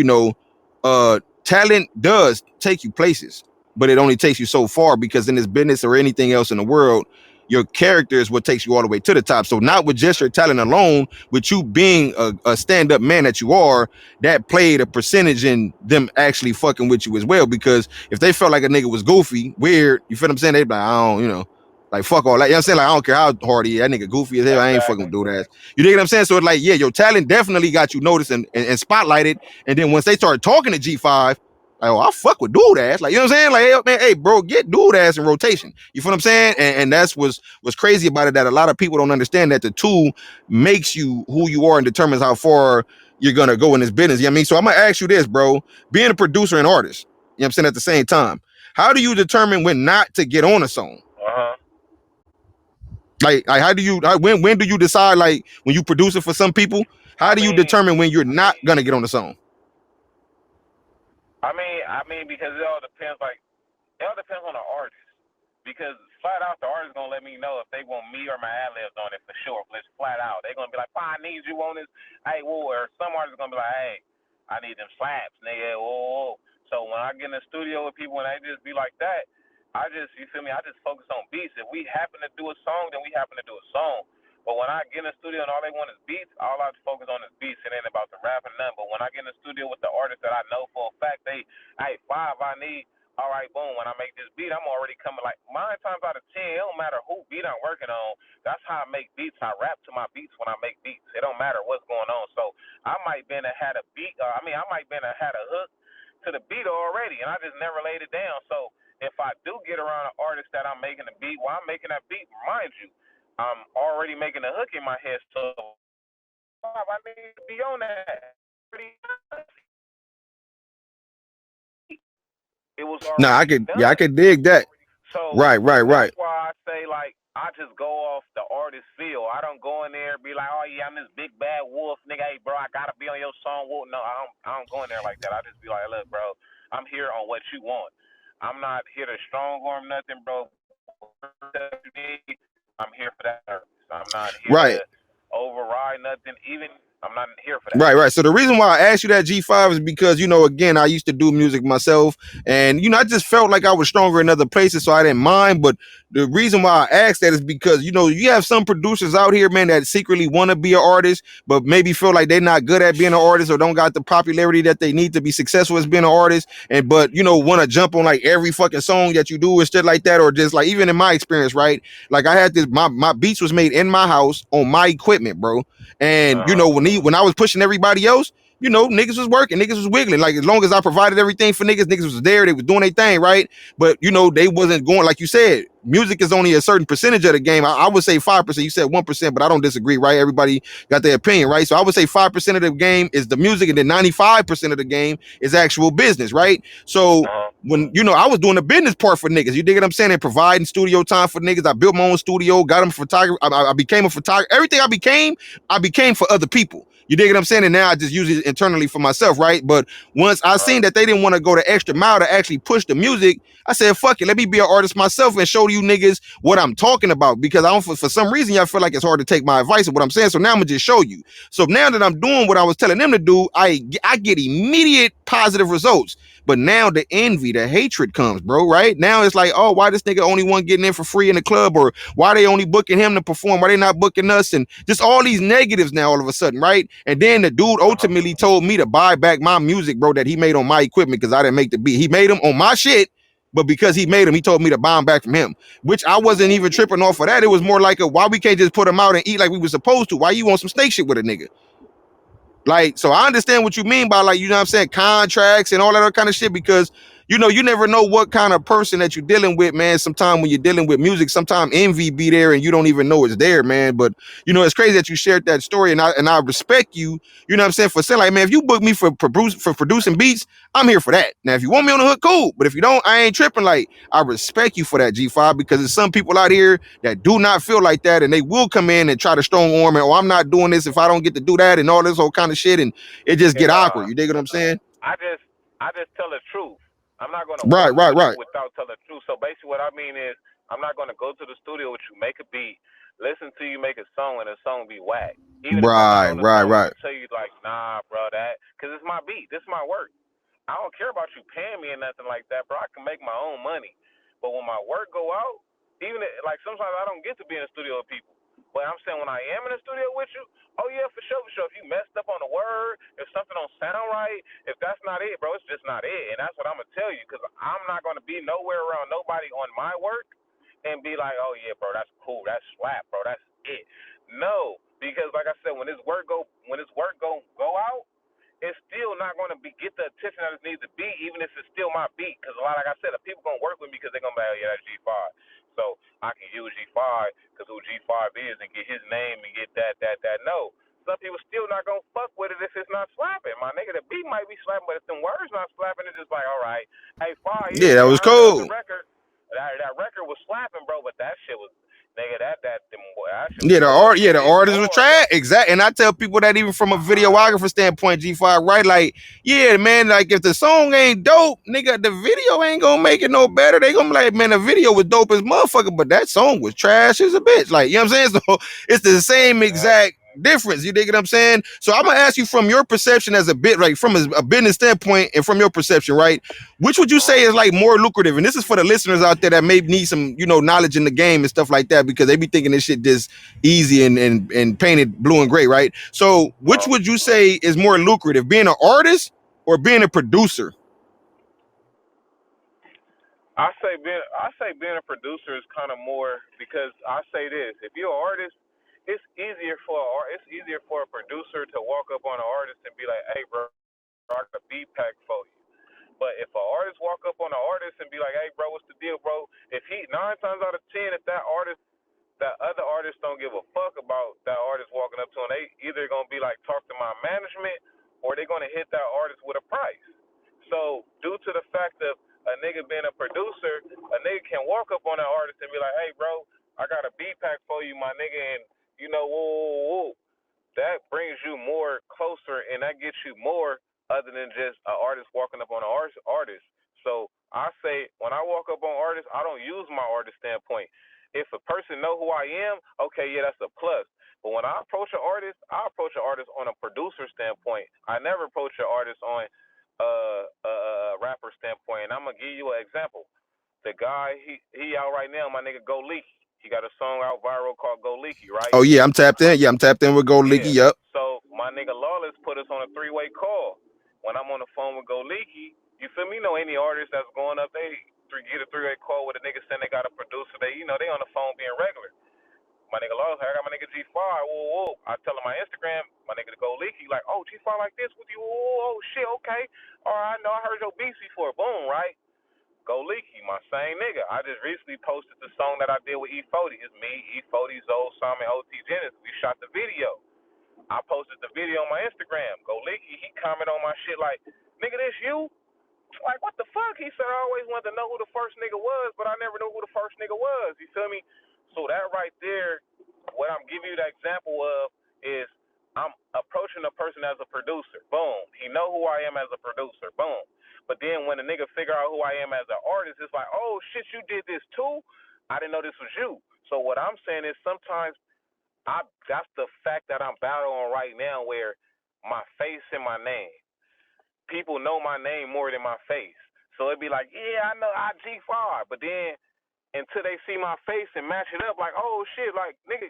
talent does take you places, but it only takes you so far, because in this business or anything else in the world, your character is what takes you all the way to the top. So not with just your talent alone, with you being a stand-up man that you are, that played a percentage in them actually fucking with you as well. Because if they felt like a nigga was goofy, weird, you feel what I'm saying? They'd be like, I don't, like, fuck all that. You know what I'm saying? Like, I don't care how hard he is. That nigga goofy as hell. I ain't fucking Exactly. with dude ass. You dig what I'm saying? So it's like, yeah, your talent definitely got you noticed and spotlighted. And then once they started talking to G5, like, oh, I fuck with dude ass. Like, you know what I'm saying? Like, hey, man, hey, bro, get dude ass in rotation. You feel what I'm saying? And that's what's crazy about it, that a lot of people don't understand that the tool makes you who you are and determines how far you're gonna go in this business. You know what I mean? So I'm gonna ask you this, bro. Being a producer and artist, you know what I'm saying, at the same time, how do you determine when not to get on a song? Like how do you when do you decide, like, when you produce it for some people, how I do you mean, determine when you're not gonna get on the song? because it all depends. Like, it all depends on the artist. Because flat out, the artist gonna let me know if they want me or my ad libs on it for sure. It's flat out. They gonna be like, "I need you on this." Hey, whoa. Or some artists gonna be like, "Hey, I need them slaps, nigga." Whoa. So when I get in the studio with people and they just be like that, you feel me? I just focus on beats. If we happen to do a song, then we happen to do a song. But when I get in the studio and all they want is beats, all I focus on is beats. It ain't about the rapping nothing. But when I get in the studio with the artists that I know for a fact, hey, five, I need. All right, boom. When I make this beat, I'm already coming like 9 times out of 10. It don't matter who beat I'm working on. That's how I make beats. I rap to my beats when I make beats. It don't matter what's going on. So I might been a had a beat. I might been a had a hook to the beat already, and I just never laid it down. So if I do get around an artist that I'm making a beat, while I'm making that beat, mind you, I'm already making a hook in my head. So I need to be on that. It was Nah, already I done. could dig that. So Right, right, that's right. why I say, like, I just go off the artist feel. I don't go in there and be like, oh yeah, I'm this big bad wolf nigga. Hey bro, I gotta be on your song. Wolf. No, I don't go in there like that. I just be like, look, bro, I'm here on what you want. I'm not here to strong arm nothing, bro. I'm here for that service. I'm not here to Right. override nothing. Even I'm not here for that. Right, right. So the reason why I asked you that, G5, is because, again, I used to do music myself, and I just felt like I was stronger in other places, so I didn't mind. But the reason why I asked that is because, you have some producers out here, man, that secretly want to be an artist, but maybe feel like they're not good at being an artist or don't got the popularity that they need to be successful as being an artist, and but want to jump on like every fucking song that you do and shit like that. Or just like, even in my experience, right? Like, I had this, my beats was made in my house on my equipment, bro. And when I was pushing everybody else, niggas was working, niggas was wiggling. Like, as long as I provided everything for niggas, niggas was there, they was doing their thing, right? But they wasn't going, like you said, music is only a certain percentage of the game. I would say 5%. You said 1%, but I don't disagree, right? Everybody got their opinion, right? So I would say 5% of the game is the music, and then 95% of the game is actual business, right? So when I was doing the business part for niggas, you dig what I'm saying, and providing studio time for niggas. I built my own studio, got them photographer. I became a photographer. Everything I became for other people. You dig what I'm saying? And now I just use it internally for myself, right? But once I seen that they didn't want to go the extra mile to actually push the music, I said, fuck it, let me be an artist myself and show you niggas what I'm talking about. Because I don't, for some reason, y'all feel like it's hard to take my advice of what I'm saying. So now I'm gonna just show you. So now that I'm doing what I was telling them to do, I get immediate positive results. But now the envy, the hatred comes, bro, right? Now it's like, oh, why this nigga only one getting in for free in the club? Or why they only booking him to perform? Why they not booking us? And just all these negatives now all of a sudden, right? And then the dude ultimately told me to buy back my music, bro, that he made on my equipment, because I didn't make the beat. He made them on my shit, but because he made them, he told me to buy them back from him, which I wasn't even tripping off of that. It was more like, why we can't just put them out and eat like we were supposed to? Why you want some snake shit with a nigga? Like, so I understand what you mean by, like, you know what I'm saying, contracts and all that other kind of shit, because you never know what kind of person that you're dealing with, man. Sometimes when you're dealing with music, sometimes envy be there and you don't even know it's there, man. But it's crazy that you shared that story, and I respect you. You know what I'm saying, for saying like, man, if you book me for producing beats, I'm here for that. Now, if you want me on the hook, cool. But if you don't, I ain't tripping. Like, I respect you for that, G5, because there's some people out here that do not feel like that, and they will come in and try to strong arm and, oh, I'm not doing this if I don't get to do that, and all this whole kind of shit, and it just And get awkward. You dig what I'm saying? I just tell the truth. I'm not gonna Right, work right, with you right, without telling the truth. So basically, what I mean is, I'm not gonna go to the studio with you, make a beat, listen to you make a song, and the song be whack. Even if I'm not right, on the right, song, I'm right. gonna tell you like, nah, bro, because it's my beat, this is my work. I don't care about you paying me or nothing like that, bro. I can make my own money. But when my work go out, even if, like sometimes I don't get to be in the studio with people. But I'm saying when I am in the studio with you, oh yeah, for sure, for sure. If you messed up on the word, if something don't sound right, if that's not it, bro, it's just not it. And that's what I'm gonna tell you, because I'm not gonna be nowhere around nobody on my work and be like, oh yeah, bro, that's cool, that's slap, bro, that's it. No, because like I said, when this work go out, it's still not going to be get the attention that it needs to be, even if it's still my beat. Because a lot, like I said, the people going to work with me because they're going to be like, oh, yeah, that's G5. So I can use G5 because who G5 is and get his name and get that. No. Some people still not going to fuck with it if it's not slapping. My nigga, the beat might be slapping, but if them words not slapping, it's just like, all right, hey, fire, Yeah, that yeah, was I heard the other cool. record. That record was slapping, bro, but that shit was, nigga, that shit was Yeah, trash. It the didn't artist was hard, trash. though. Exactly. And I tell people that even from a Uh, videographer standpoint, G5, right? Like, yeah, man, like if the song ain't dope, nigga, the video ain't gonna make it no better. They gonna be like, man, the video was dope as motherfucker, but that song was trash as a bitch. Like, you know what I'm saying? So it's the same exact exactly. difference. You dig what I'm saying? So I'm gonna ask you from your perception as a bit, right, from a business standpoint and from your perception, right? Which would you say is like more lucrative? And this is for the listeners out there that may need some, knowledge in the game and stuff like that, because they be thinking this shit just easy and painted blue and gray, right? So which Uh, would you say is more lucrative, being an artist or being a producer? I say being a producer is kind of more, because I say this: if you're an artist, it's easier for a producer to walk up on an artist and be like, "Hey, bro, I got a beat pack for you." But if an artist walk up on an artist and be like, "Hey, bro, what's the deal, bro?" If he 9 times out of 10, if that other artists don't give a fuck about that artist walking up to him, they either gonna be like, talk to my management, or they gonna hit that artist with a price. So due to the fact of a nigga being a producer, a nigga can walk up on that artist and be like, hey bro, I got a beat pack for you, my nigga, and whoa. That brings you more closer, and that gets you more other than just an artist walking up on an artist. So I say when I walk up on artists, I don't use my artist standpoint. If a person know who I am, okay, yeah, that's a plus. But when I approach an artist, I approach an artist on a producer standpoint. I never approach an artist on a rapper standpoint. And I'm gonna give you an example. The guy, he out right now, my nigga Go Leaky. He got a song out viral called Go Leaky, right? Oh yeah, I'm tapped in. Yeah, I'm tapped in with Gold Yeah. Leaky. Up. So my nigga Lawless put us on a three-way call. When I'm on the phone with Go Leaky, you feel me? You know any artist that's going up, they get a three-way call with a nigga saying they got a producer. They on the phone being regular. My nigga Lawless, I got my nigga G5. Whoa. I tell him my Instagram, my nigga to Go Leaky, like, oh G5 like this with you. Oh shit, okay. All right, I know. I heard your beats before. Boom, right? Go Leaky, my same nigga. I just recently posted the song that I did with E40. It's me, E40, Zoe, Sam, and OT Genesis. We shot the video. I posted the video on my Instagram. Go Leaky, he commented on my shit like, nigga, this you? Like, what the fuck? He said, I always wanted to know who the first nigga was, but I never knew who the first nigga was. You feel me? So that right there, what I'm giving you the example of is I'm approaching a person as a producer. Boom. He know who I am as a producer. Boom. But then when the nigga figure out who I am as an artist, it's like, oh shit, you did this too? I didn't know this was you. So what I'm saying is sometimes that's the fact that I'm battling right now, where my face and my name. People know my name more than my face. So it'd be like, yeah, I know I G5, but then until they see my face and match it up, like, oh shit, like nigga,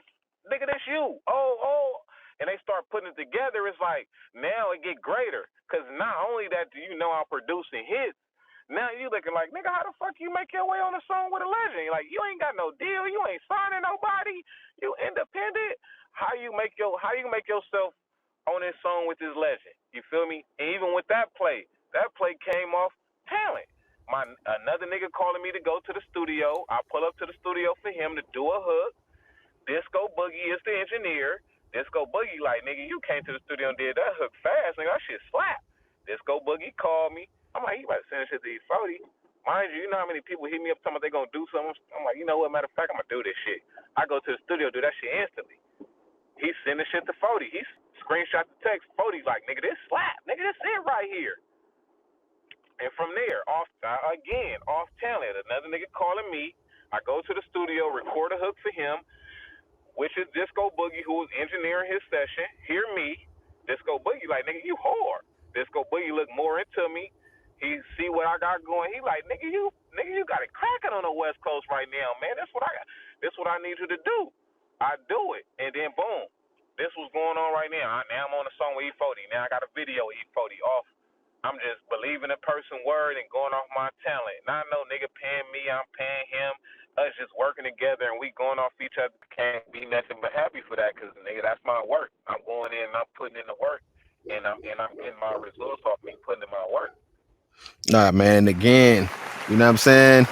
that's you. Oh, and they start putting it together. It's like now it get greater, cause not only that do you know I'm producing hits, now you looking like, nigga, how the fuck you make your way on a song with a legend? Like, you ain't got no deal, you ain't signing nobody, you independent. How you make yourself on this song with this legend? You feel me? And even with that play came off talent. Another nigga calling me to go to the studio. I pull up to the studio for him to do a hook. Disco Boogie is the engineer. Disco Boogie like, nigga, you came to the studio and did that hook fast, nigga. That shit slap. Disco Boogie called me. I'm like, you about to send this shit to E40. Mind you, you know how many people hit me up talking about they gonna do something? I'm like, you know what, matter of fact, I'm gonna do this shit. I go to the studio, do that shit instantly. He send the shit to 40. He screenshot the text. 40's like, nigga, this slap. Nigga, this it right here. And from there, off talent. Another nigga calling me. I go to the studio, record a hook for him, which is Disco Boogie, who was engineering his session. Hear me. Disco Boogie like, nigga, you hard. Disco Boogie look more into me. He see what I got going. He like, nigga, you got it cracking on the West Coast right now, man. That's what I got. This what I need you to do. I do it, and then boom, this was going on right now. Now I'm on a song with E40. Now I got a video with E40 off. I'm just believing a person's word and going off my talent. Not no nigga paying me, I'm paying him. Us just working together and we going off each other. Can't be nothing but happy for that, because nigga, that's my work. I'm going in and I'm putting in the work, and I'm getting my results off me putting in my work. Nah, man. Again, you know what I'm saying?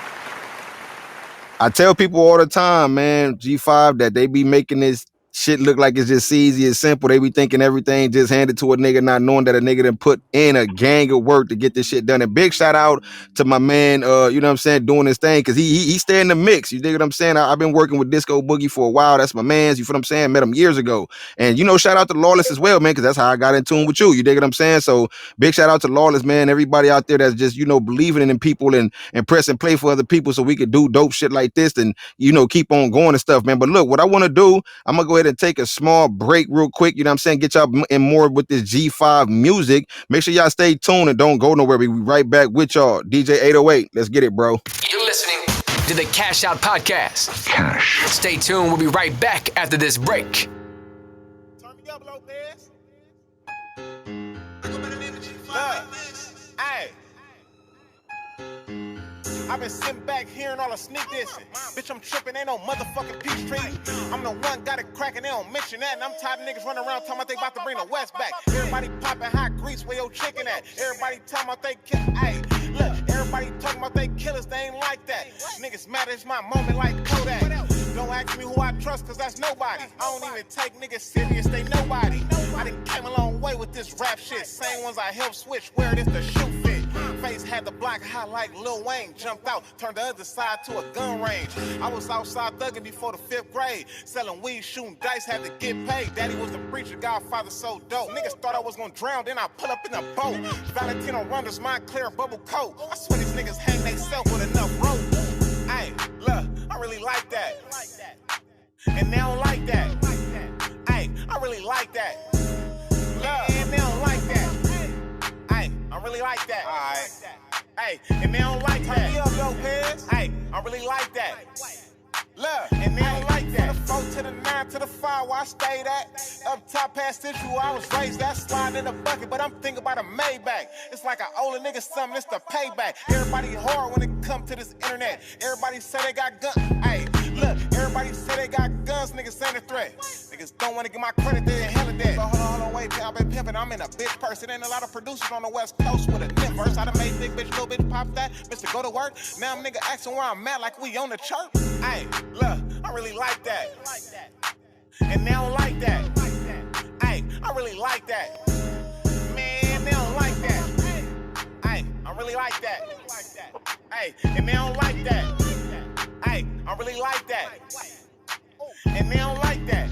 I tell people all the time, man, G5, that they be making this shit look like it's just easy and simple. They be thinking everything just handed to a nigga, not knowing that a nigga done put in a gang of work to get this shit done. And big shout out to my man, you know what I'm saying, doing his thing, because he stay in the mix. You dig what I'm saying? I've been working with Disco Boogie for a while. That's my man's. You feel what I'm saying? Met him years ago. And, you know, shout out to Lawless as well, man, because that's how I got in tune with you. You dig what I'm saying? So big shout out to Lawless, man. Everybody out there that's just, you know, believing in people and press and play for other people so we could do dope shit like this and, you know, keep on going and stuff, man. But look, what I want to do, I'm gonna go ahead and take a small break real quick. You know what I'm saying? Get y'all in more with this G5 music. Make sure y'all stay tuned and don't go nowhere. We'll be right back with y'all. DJ 808. Let's get it, bro. You're listening to the Cash Out Podcast. Cash. Stay tuned. We'll be right back after this break. Turn me up, Lopez. I go by the name of G5. Hey. I've been sitting back hearing all the sneak dissing. Bitch, I'm tripping, ain't no motherfucking Peachtree. I'm the one got it cracking, they don't mention that. And I'm tired of niggas running around talking about they about to bring the West back. Everybody popping hot grease, where your chicken at? Everybody talking about they kill. Hey, look, everybody talking about they killers, they ain't like that. Niggas mad, it's my moment like Kodak. Don't ask me who I trust, cause that's nobody. I don't even take niggas serious, they nobody. I done came a long way with this rap shit. Same ones I helped switch, where it is the shoe fit. Face had the block high like Lil Wayne. Jumped out, turned the other side to a gun range. I was outside thugging before the 5th grade. Selling weed, shooting dice, had to get paid. Daddy was the preacher, Godfather so dope. Niggas thought I was gonna drown, then I pull up in a boat. Valentino runners, mind clear, bubble coat. I swear these niggas hang they self with enough rope. Hey, look, I really like that. And they don't like that. Hey, I really like that. Look, and they don't like that. Hey, I really like that. Alright. Hey, and they don't like that. Turn me up, Lopez. Hey, I really like that. Look, and they don't like that. From the 4 to the 9 to the 5 where I stayed at. Up top past Central, I was raised that slide in the bucket, but I'm thinking about a Maybach. It's like I owe a nigga something, it's the payback. Everybody hard when it come to this internet. Everybody say they got guns. Hey, look, everybody say they got guns, niggas ain't a threat. Niggas don't wanna give my credit, they in hell of that. So hold on, wait, I've been pimping, I'm in a bitch person. Ain't a lot of producers on the West Coast with a nip verse. I done made big bitch, little bitch pop that. Mr. Go to work, now I'm nigga asking where I'm at like we on the church. Hey, look, I really like that. And they don't like that. Hey, I really like that. Man, they don't like that. Hey, I really like that. Hey, and they don't like that. Hey, I really like that. And they don't like that.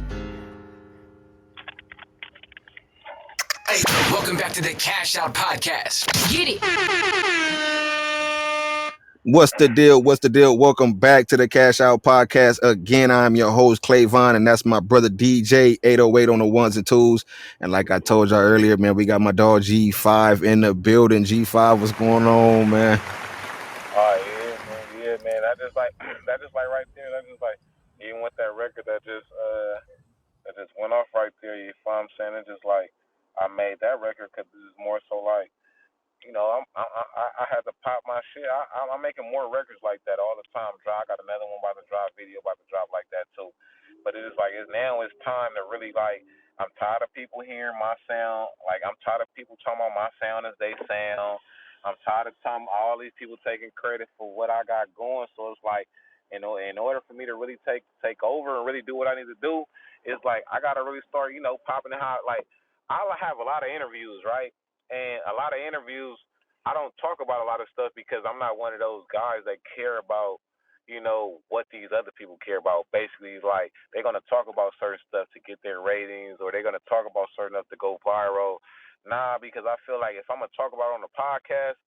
Hey, welcome back to the Cash Out Podcast. Get it. What's the deal? What's the deal? Welcome back to the Cash Out Podcast. Again, I'm your host, Clayvon, and that's my brother DJ 808 on the ones and twos. And like I told y'all earlier, man, we got my dog G5 in the building. G5, what's going on, man? Yeah, man. That just like right there. That just like even with that record that just went off right there. You know what I'm saying? It's just like I made that record because it's more so like, you know, I had to pop my shit. I'm making more records like that all the time. I got another one about to drop, video about to drop like that too. But it's like now it's time to really like. I'm tired of people hearing my sound. Like I'm tired of people talking about my sound as they sound. I'm tired of time all these people taking credit for what I got going. So it's like, in order for me to really take over and really do what I need to do, it's like I gotta really start, popping the hot. Like I'll have a lot of interviews, right? And a lot of interviews, I don't talk about a lot of stuff because I'm not one of those guys that care about, what these other people care about. Basically, like they're gonna talk about certain stuff to get their ratings, or they're gonna talk about certain stuff to go viral. Nah, because I feel like if I'm gonna talk about it on the podcast,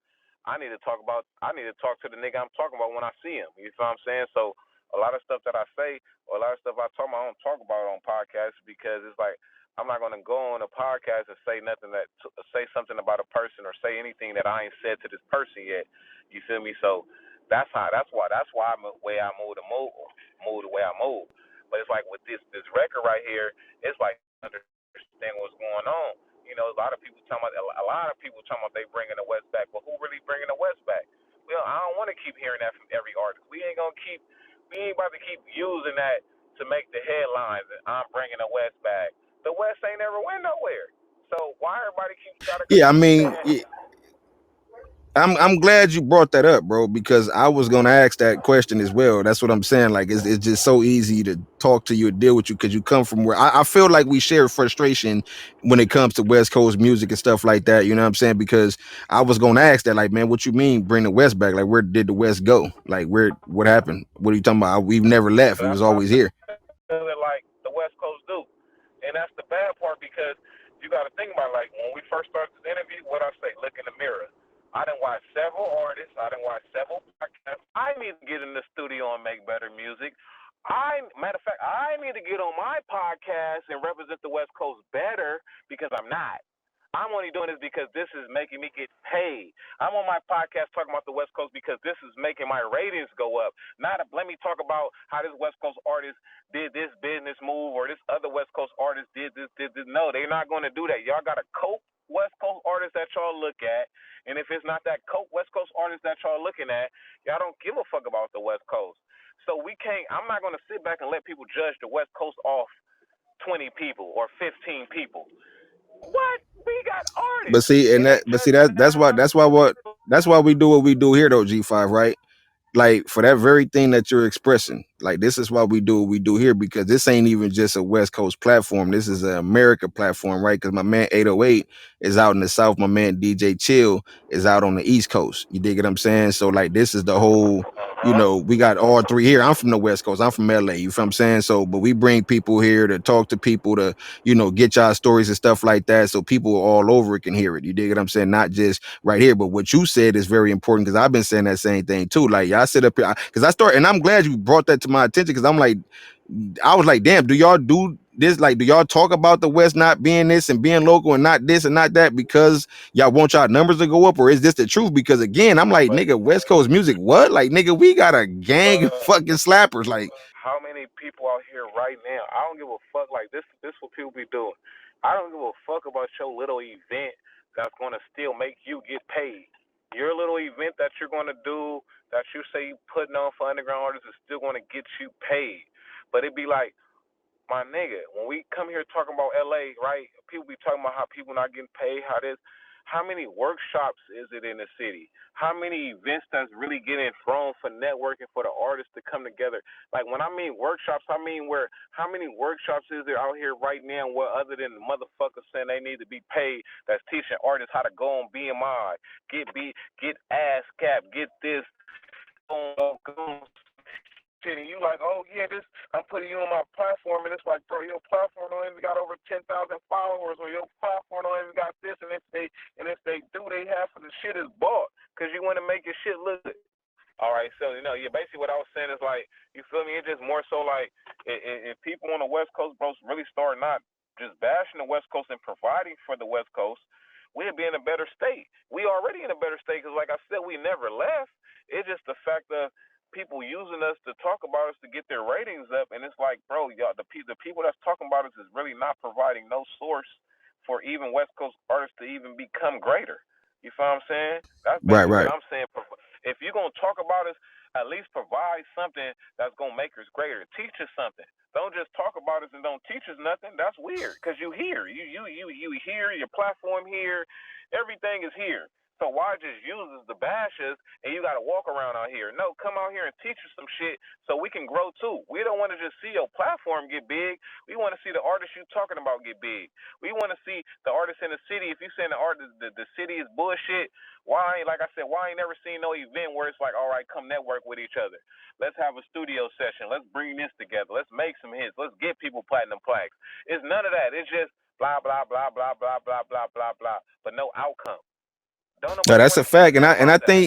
I need to talk to the nigga I'm talking about when I see him. You feel what I'm saying? So a lot of stuff that I say, or a lot of stuff I talk about, I don't talk about it on podcasts because it's like I'm not gonna go on a podcast and say say something about a person or say anything that I ain't said to this person yet. You feel me? So that's why I'm the way I move the way I move. But it's like with this record right here, it's like understand what's going on. A lot of people talking about they bringing the West back, but who really bringing the West back? Well, I don't want to keep hearing that from every artist. We ain't about to keep using that to make the headlines. And I'm bringing the West back. The West ain't never went nowhere. So why everybody keep trying to Yeah, I continue mean, saying? I'm glad you brought that up, bro, because I was gonna ask that question as well. That's what I'm saying. Like, it's just so easy to talk to you or deal with you because you come from where I feel like we share frustration when it comes to West Coast music and stuff like that. You know what I'm saying? Because I was gonna ask that, like, man, what you mean bring the West back? Like, where did the West go? Like, what happened? What are you talking about? We've never left. So We was that's why I always here. feel it like the West Coast do. And that's the bad part because you got to think about it, like when we first started this interview, what I say, look in the mirror. I done watched several artists. I done watched several podcasts. I need to get in the studio and make better music. Matter of fact, I need to get on my podcast and represent the West Coast better because I'm not. I'm only doing this because this is making me get paid. I'm on my podcast talking about the West Coast because this is making my ratings go up. Not let me talk about how this West Coast artist did this business move or this other West Coast artist did this. No, they're not going to do that. Y'all got a coke West Coast artist that y'all look at, and if it's not that coke West Coast artist that y'all looking at, y'all don't give a fuck about the West Coast. So I'm not going to sit back and let people judge the West Coast off 20 people or 15 people. What? We got But artists, see, and they but see judging it that's why out. we do what we do here though, G5, right? Like for that very thing that you're expressing, like this is why we do what we do here, because this ain't even just a West Coast platform, this is an America platform, right? Because my man 808 is out in the South, my man DJ Chill is out on the East Coast, you dig what I'm saying? So like this is the whole, we got all three here. I'm from the West Coast, I'm from LA, you feel what I'm saying? So but we bring people here to talk to people, to get y'all stories and stuff like that, so people all over it can hear it, you dig what I'm saying? Not just right here. But what you said is very important, because I've been saying that same thing too. Like y'all sit up here, because and I'm glad you brought that to my attention, because I was like, damn, do y'all do this? Like, do y'all talk about the West not being this and being local and not this and not that because y'all want y'all numbers to go up, or is this the truth? Because again, I'm like, But nigga, West Coast music, what? Like, nigga, we got a gang of but fucking slappers. Like, how many people out here right now? I don't give a fuck. Like this what people be doing. I don't give a fuck about your little event that's gonna still make you get paid. Your little event that you're gonna do that you say you putting on for underground artists is still gonna get you paid. But it be like, my nigga, when we come here talking about LA, right? People be talking about how people not getting paid, how this. How many workshops is it in the city? How many events that's really getting thrown for networking for the artists to come together? Like when I mean workshops, I mean how many workshops is there out here right now where other than the motherfuckers saying they need to be paid, that's teaching artists how to go on BMI, get ass cap, get this, go and you like, oh yeah, I'm putting you on my platform, and it's like, bro, your platform don't even got over 10,000 followers, or your platform don't even got this, and if they do, they half of the shit is bought, cause you want to make your shit look good. All right, so basically what I was saying is like, you feel me? It's just more so like, if people on the West Coast, bro, really start not just bashing the West Coast and providing for the West Coast, we'd be in a better state. We already in a better state, because like I said, we never left. It's just the fact of people using us to talk about us to get their ratings up, and it's like, bro, y'all, the people that's talking about us is really not providing no source for even West Coast artists to even become greater. You feel what I'm saying? That's right, basically what right. I'm saying. If you're gonna talk about us, at least provide something that's gonna make us greater. Teach us something. Don't just talk about us and don't teach us nothing. That's weird, because you here, you here, your platform here, everything is here. So why just use us to bash us and you got to walk around out here? No, come out here and teach us some shit so we can grow too. We don't want to just see your platform get big. We want to see the artists you talking about get big. We want to see the artists in the city. If you saying the city is bullshit, why ain't, like I said, why ain't never seen no event where it's like, all right, come network with each other. Let's have a studio session. Let's bring this together. Let's make some hits. Let's get people platinum plaques. It's none of that. It's just blah, blah, blah, blah, blah, blah, blah, blah, blah, but no outcome. Don't No, nobody that's want a to hear fact, and nothing I about that.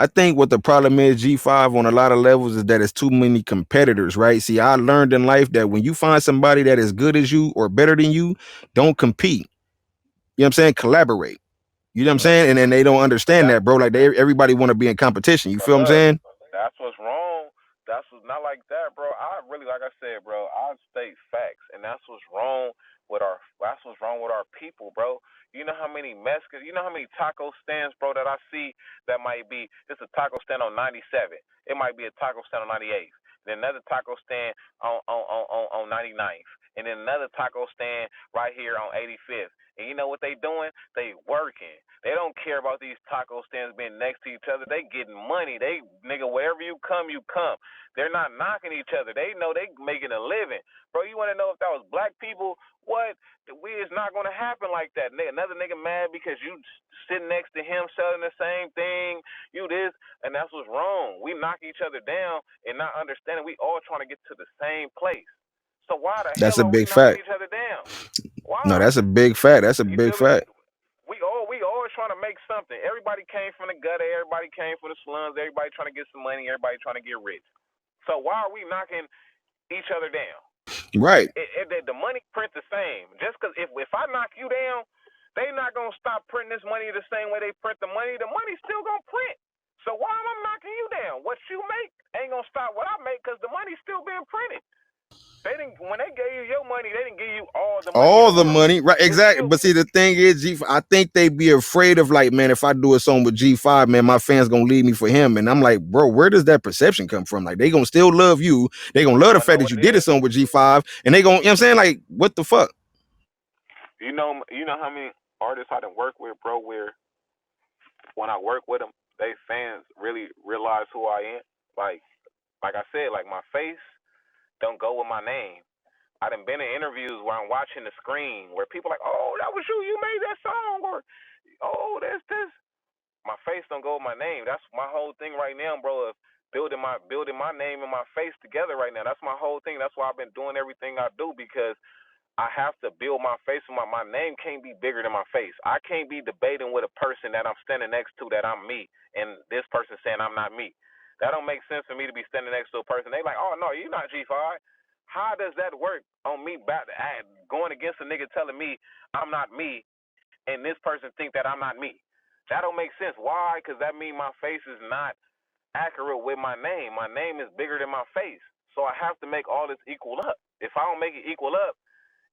think what the problem is, G5 on a lot of levels is that it's too many competitors, right? See, I learned in life that when you find somebody that is good as you or better than you, don't compete. You know what I'm saying? Collaborate. You know what I'm saying? And then they don't understand That, that, bro. Like everybody want to be in competition. You but feel what I'm look, saying? that's what's wrong. That's what's not like that, bro. I really, like I said, bro, I state facts, and that's what's wrong with our people, bro. You know how many Mexicans, you know how many taco stands, bro, that I see that might be, it's a taco stand on 97. It might be a taco stand on 98th. Then another taco stand on 99th. And then another taco stand right here on 85th. And you know what they doing? They working. They don't care about these taco stands being next to each other. They getting money. They, nigga, wherever you come, you come. They're not knocking each other. They know they making a living. Bro, you want to know if that was black people? What? It's not going to happen like that. Another nigga mad because you sitting next to him selling the same thing. You this, and that's what's wrong. We knock each other down and not understanding we all trying to get to the same place. So why the That's hell a are we big knocking fact. each other down? No, Why? that's a big fact. That's a You big feel me? fact. We always trying to make something. Everybody came from the gutter. Everybody came from the slums. Everybody trying to get some money. Everybody trying to get rich. So why are we knocking each other down? Right. The money print the same. Just because if I knock you down, they not gonna stop printing this money the same way they print the money. The money's still gonna print. So why am I knocking you down? What you make ain't gonna stop what I make because the money's still being printed. They didn't, when they gave you your money, they didn't give you all the money in All the the world. money, right? It's Exactly. still, But see, the thing is, I think they be afraid of like, man, if I do a song with G5, man, my fans gonna leave me for him. And I'm like, bro, where does that perception come from? Like, they gonna still love you. They gonna love you the wanna fact know that what you it did a is? song with G5, and they gonna, you know what I'm saying? Like, what the fuck? You know how many artists I done work with, bro, where when I work with them, they fans really realize who I am. Like I said, like my face don't go with my name. I done been in interviews where I'm watching the screen where people are like, oh, that was you made that song, or oh, this. My face don't go with my name. That's my whole thing right now, bro. Of building my name and my face together right now. That's my whole thing. That's why I've been doing everything I do because I have to build my face. My name can't be bigger than my face. I can't be debating with a person that I'm standing next to that I'm me, and this person saying I'm not me. That don't make sense for me to be standing next to a person. They like, oh no, you're not G5. How does that work on me going against a nigga telling me I'm not me, and this person think that I'm not me? That don't make sense. Why? Because that means my face is not accurate with my name. My name is bigger than my face, so I have to make all this equal up. If I don't make it equal up,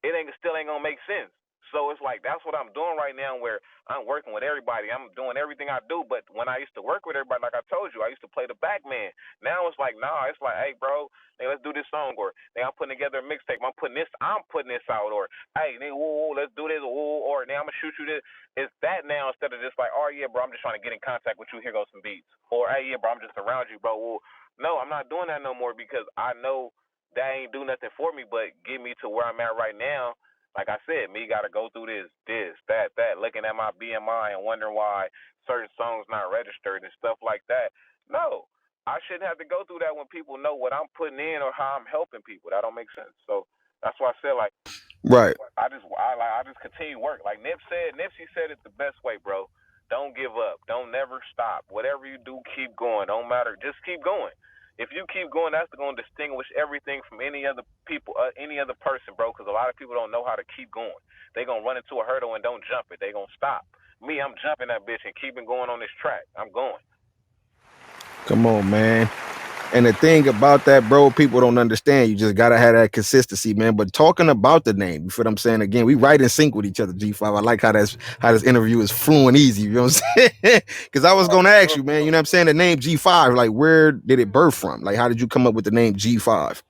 it still ain't gonna make sense. So it's like that's what I'm doing right now, where I'm working with everybody. I'm doing everything I do. But when I used to work with everybody, like I told you, I used to play the back man. Now it's like, nah, it's like, hey, bro, hey, let's do this song, or hey, I'm putting together a mixtape. I'm putting this out, or hey, nigga, woo, let's do this, woo, or now I'm gonna shoot you this. It's that now instead of just like, oh yeah, bro, I'm just trying to get in contact with you. Here goes some beats, or hey, yeah, bro, I'm just around you, bro. Woo. No, I'm not doing that no more because I know that ain't do nothing for me, but get me to where I'm at right now. Like I said, me got to go through that, looking at my BMI and wondering why certain songs not registered and stuff like that. No, I shouldn't have to go through that when people know what I'm putting in or how I'm helping people. That don't make sense. So that's why I said like Right. I just continue work. Like Nipsey said it the best way, bro. Don't give up. Don't never stop. Whatever you do, keep going. Don't matter. Just keep going. If you keep going, that's going to distinguish everything from any other people, any other person, bro. Because a lot of people don't know how to keep going. They gonna run into a hurdle and don't jump it. They gonna stop. Me, I'm jumping that bitch and keeping going on this track. I'm going. Come on, man. And the thing about that, bro, people don't understand. You just gotta have that consistency, man. But talking about the name, you feel what I'm saying? Again, we right in sync with each other, G5. I like how this interview is flowing easy. You know what I'm saying? Because I was Oh, gonna for ask sure, you, for man. You sure. know what I'm saying? The name G5, like, where did it birth from? Like, how did you come up with the name G5?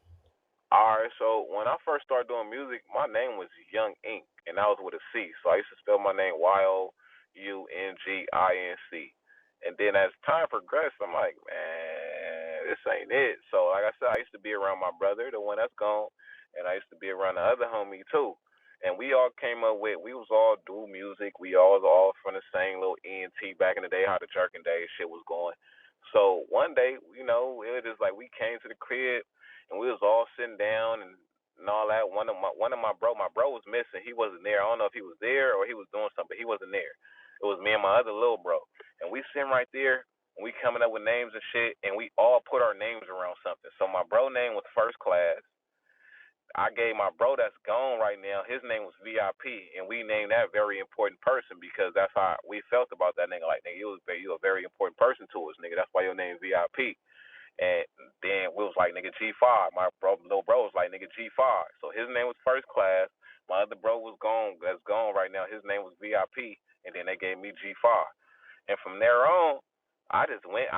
All right, so when I first started doing music, my name was Young Ink, and that was with a C. So I used to spell my name Y-O And then as time progressed, I'm like, man, this ain't it. So like I said, I used to be around my brother, the one that's gone, and I used to be around the other homie too. And we all came up with, we was all do music. We all was all from the same little ENT back in the day, how the jerking day shit was going. So one day, it was just like we came to the crib and we was all sitting down and all that. My bro was missing. He wasn't there. I don't know if he was there or he was doing something, but he wasn't there. It was me and my other little bro. And we sitting right there and we coming up with names and shit and we all put our names around something. So my bro name was First Class. I gave my bro that's gone right now, his name was VIP, and we named that very important person because that's how we felt about that nigga. Like, nigga, you a very important person to us, nigga. That's why your name VIP. And then we was like, nigga, G5. My little bro was like, nigga, G5. So his name was First Class. My other bro was gone, that's gone right now. His name was VIP, and then they gave me G5. And from there on, I just went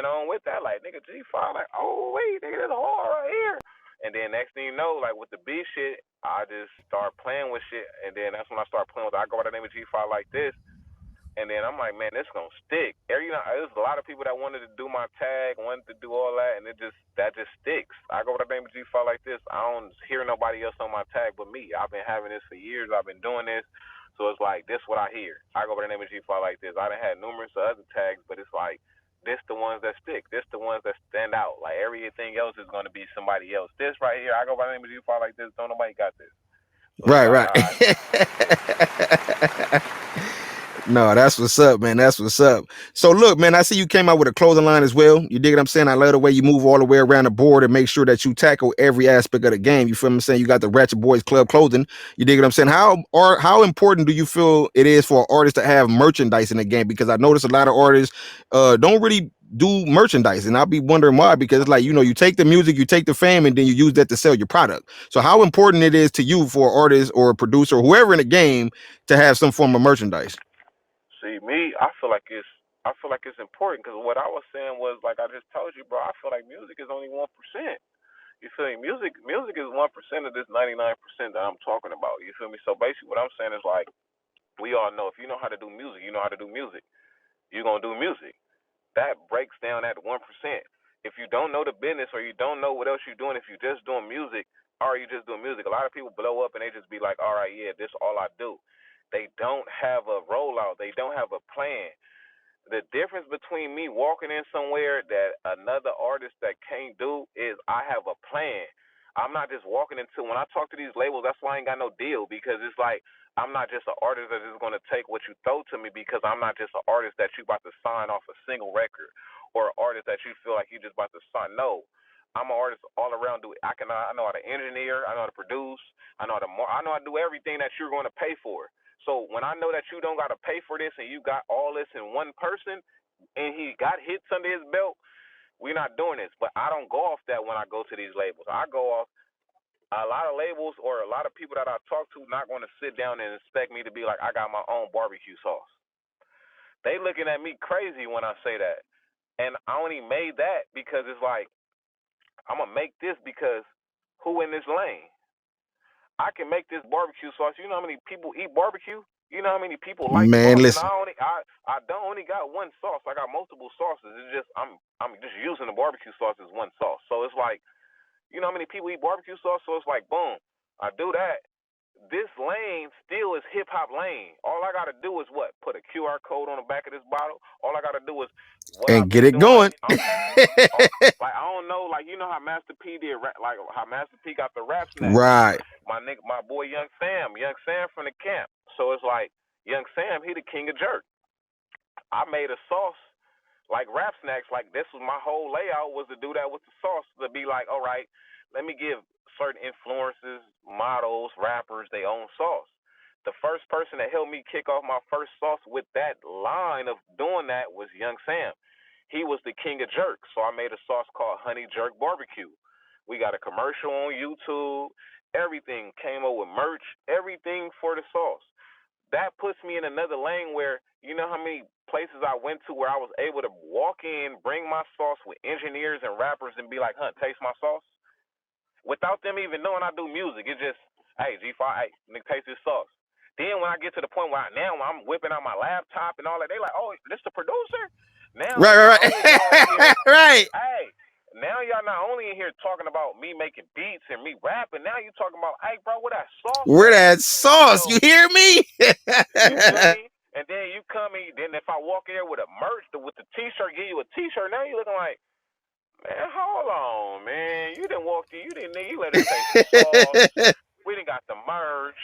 on with that, like, nigga, G5, like, oh wait, nigga, that's hard right here. And then next thing you know, like with the B shit, I just start playing with shit, and then that's when I start playing with. I go by the name of G5 like this, and then I'm like, man, this gonna stick. There's a lot of people that wanted to do my tag, wanted to do all that, and that just sticks. I go by the name of G5 like this. I don't hear nobody else on my tag but me. I've been having this for years. I've been doing this, so it's like this what I hear. I go by the name of G5 like this. I done had numerous other tags, but it's like this the ones that stick. This the ones that stand out. Like everything else is gonna be somebody else. This right here, I go by the name of G5 like this. Don't nobody got this. So it's Right, like, right. all right. No, that's what's up, man. That's what's up. So look, man, I see you came out with a clothing line as well. You dig what I'm saying? I love the way you move all the way around the board and make sure that you tackle every aspect of the game. You feel what I'm saying? You got the Ratchet Boys Club clothing. You dig what I'm saying? How important do you feel it is for artists to have merchandise in the game? Because I notice a lot of artists don't really do merchandise, and I'll be wondering why. Because it's like, you take the music, you take the fame, and then you use that to sell your product. So how important it is to you for an artist or a producer or whoever in the game to have some form of merchandise? See, me, I feel like it's important because what I was saying was like I just told you, bro. I feel like music is only 1%. You feel me? Music is 1% of this 99% that I'm talking about. You feel me? So basically, what I'm saying is like we all know if you know how to do music, you know how to do music. You're gonna do music. That breaks down at 1%. If you don't know the business or you don't know what else you're doing, if you're just doing music or you just doing music, a lot of people blow up and they just be like, all right, yeah, this is all I do. They don't have a rollout. They don't have a plan. The difference between me walking in somewhere that another artist that can't do is I have a plan. I'm not just walking into when I talk to these labels, that's why I ain't got no deal because it's like I'm not just an artist that is gonna take what you throw to me because I'm not just an artist that you about to sign off a single record or an artist that you feel like you just about to sign. No. I'm an artist all around. I know how to engineer, I know how to produce, I know how to do everything that you're going to pay for. So when I know that you don't got to pay for this and you got all this in one person and he got hits under his belt, we're not doing this. But I don't go off that when I go to these labels. I go off a lot of labels or a lot of people that I talk to not going to sit down and expect me to be like, I got my own barbecue sauce. They looking at me crazy when I say that. And I only made that because it's like, I'm going to make this because who in this lane? I can make this barbecue sauce. You know how many people eat barbecue? You know how many people like Man, sauce? And listen. I don't only got one sauce. I got multiple sauces. It's just I'm just using the barbecue sauce as one sauce. So it's like, you know how many people eat barbecue sauce? So it's like, boom, I do that. This lane still is hip hop lane. All I gotta do is what? Put a QR code on the back of this bottle. All I gotta do is what And I've get been it doing. Like going. like I don't know, like you know how Master P did, like how Master P got the rap snacks. Right. My boy Young Sam from the camp. So it's like Young Sam, he the king of jerk. I made a sauce like rap snacks. Like this was my whole layout was to do that with the sauce to be like, all right, let me give certain influences, models, rappers their own sauce. The first person that helped me kick off my first sauce with that line of doing that was Young Sam. He was the king of jerk, so I made a sauce called Honey Jerk Barbecue. We got a commercial on YouTube. Everything came up with merch, everything for the sauce. That puts me in another lane where you know how many places I went to where I was able to walk in, bring my sauce with engineers and rappers and be like, Hunt, taste my sauce. Without them even knowing I do music. It's just, hey, G5, hey, nigga, taste this sauce. Then when I get to the point where now I'm whipping out my laptop and all that, they like, oh, this the producer? Now Right, not right, only y'all in here, right. Right. hey, now y'all not only in here talking about me making beats and me rapping, now you talking about, hey, bro, where that sauce Where at? that sauce? You So, hear me? you feel me? And then you come in, then if I walk in there with a merch, with the T-shirt, give you a T-shirt, now you looking like, man, hold on, man. You didn't walk in, you let us say some sauce. We done got the merch,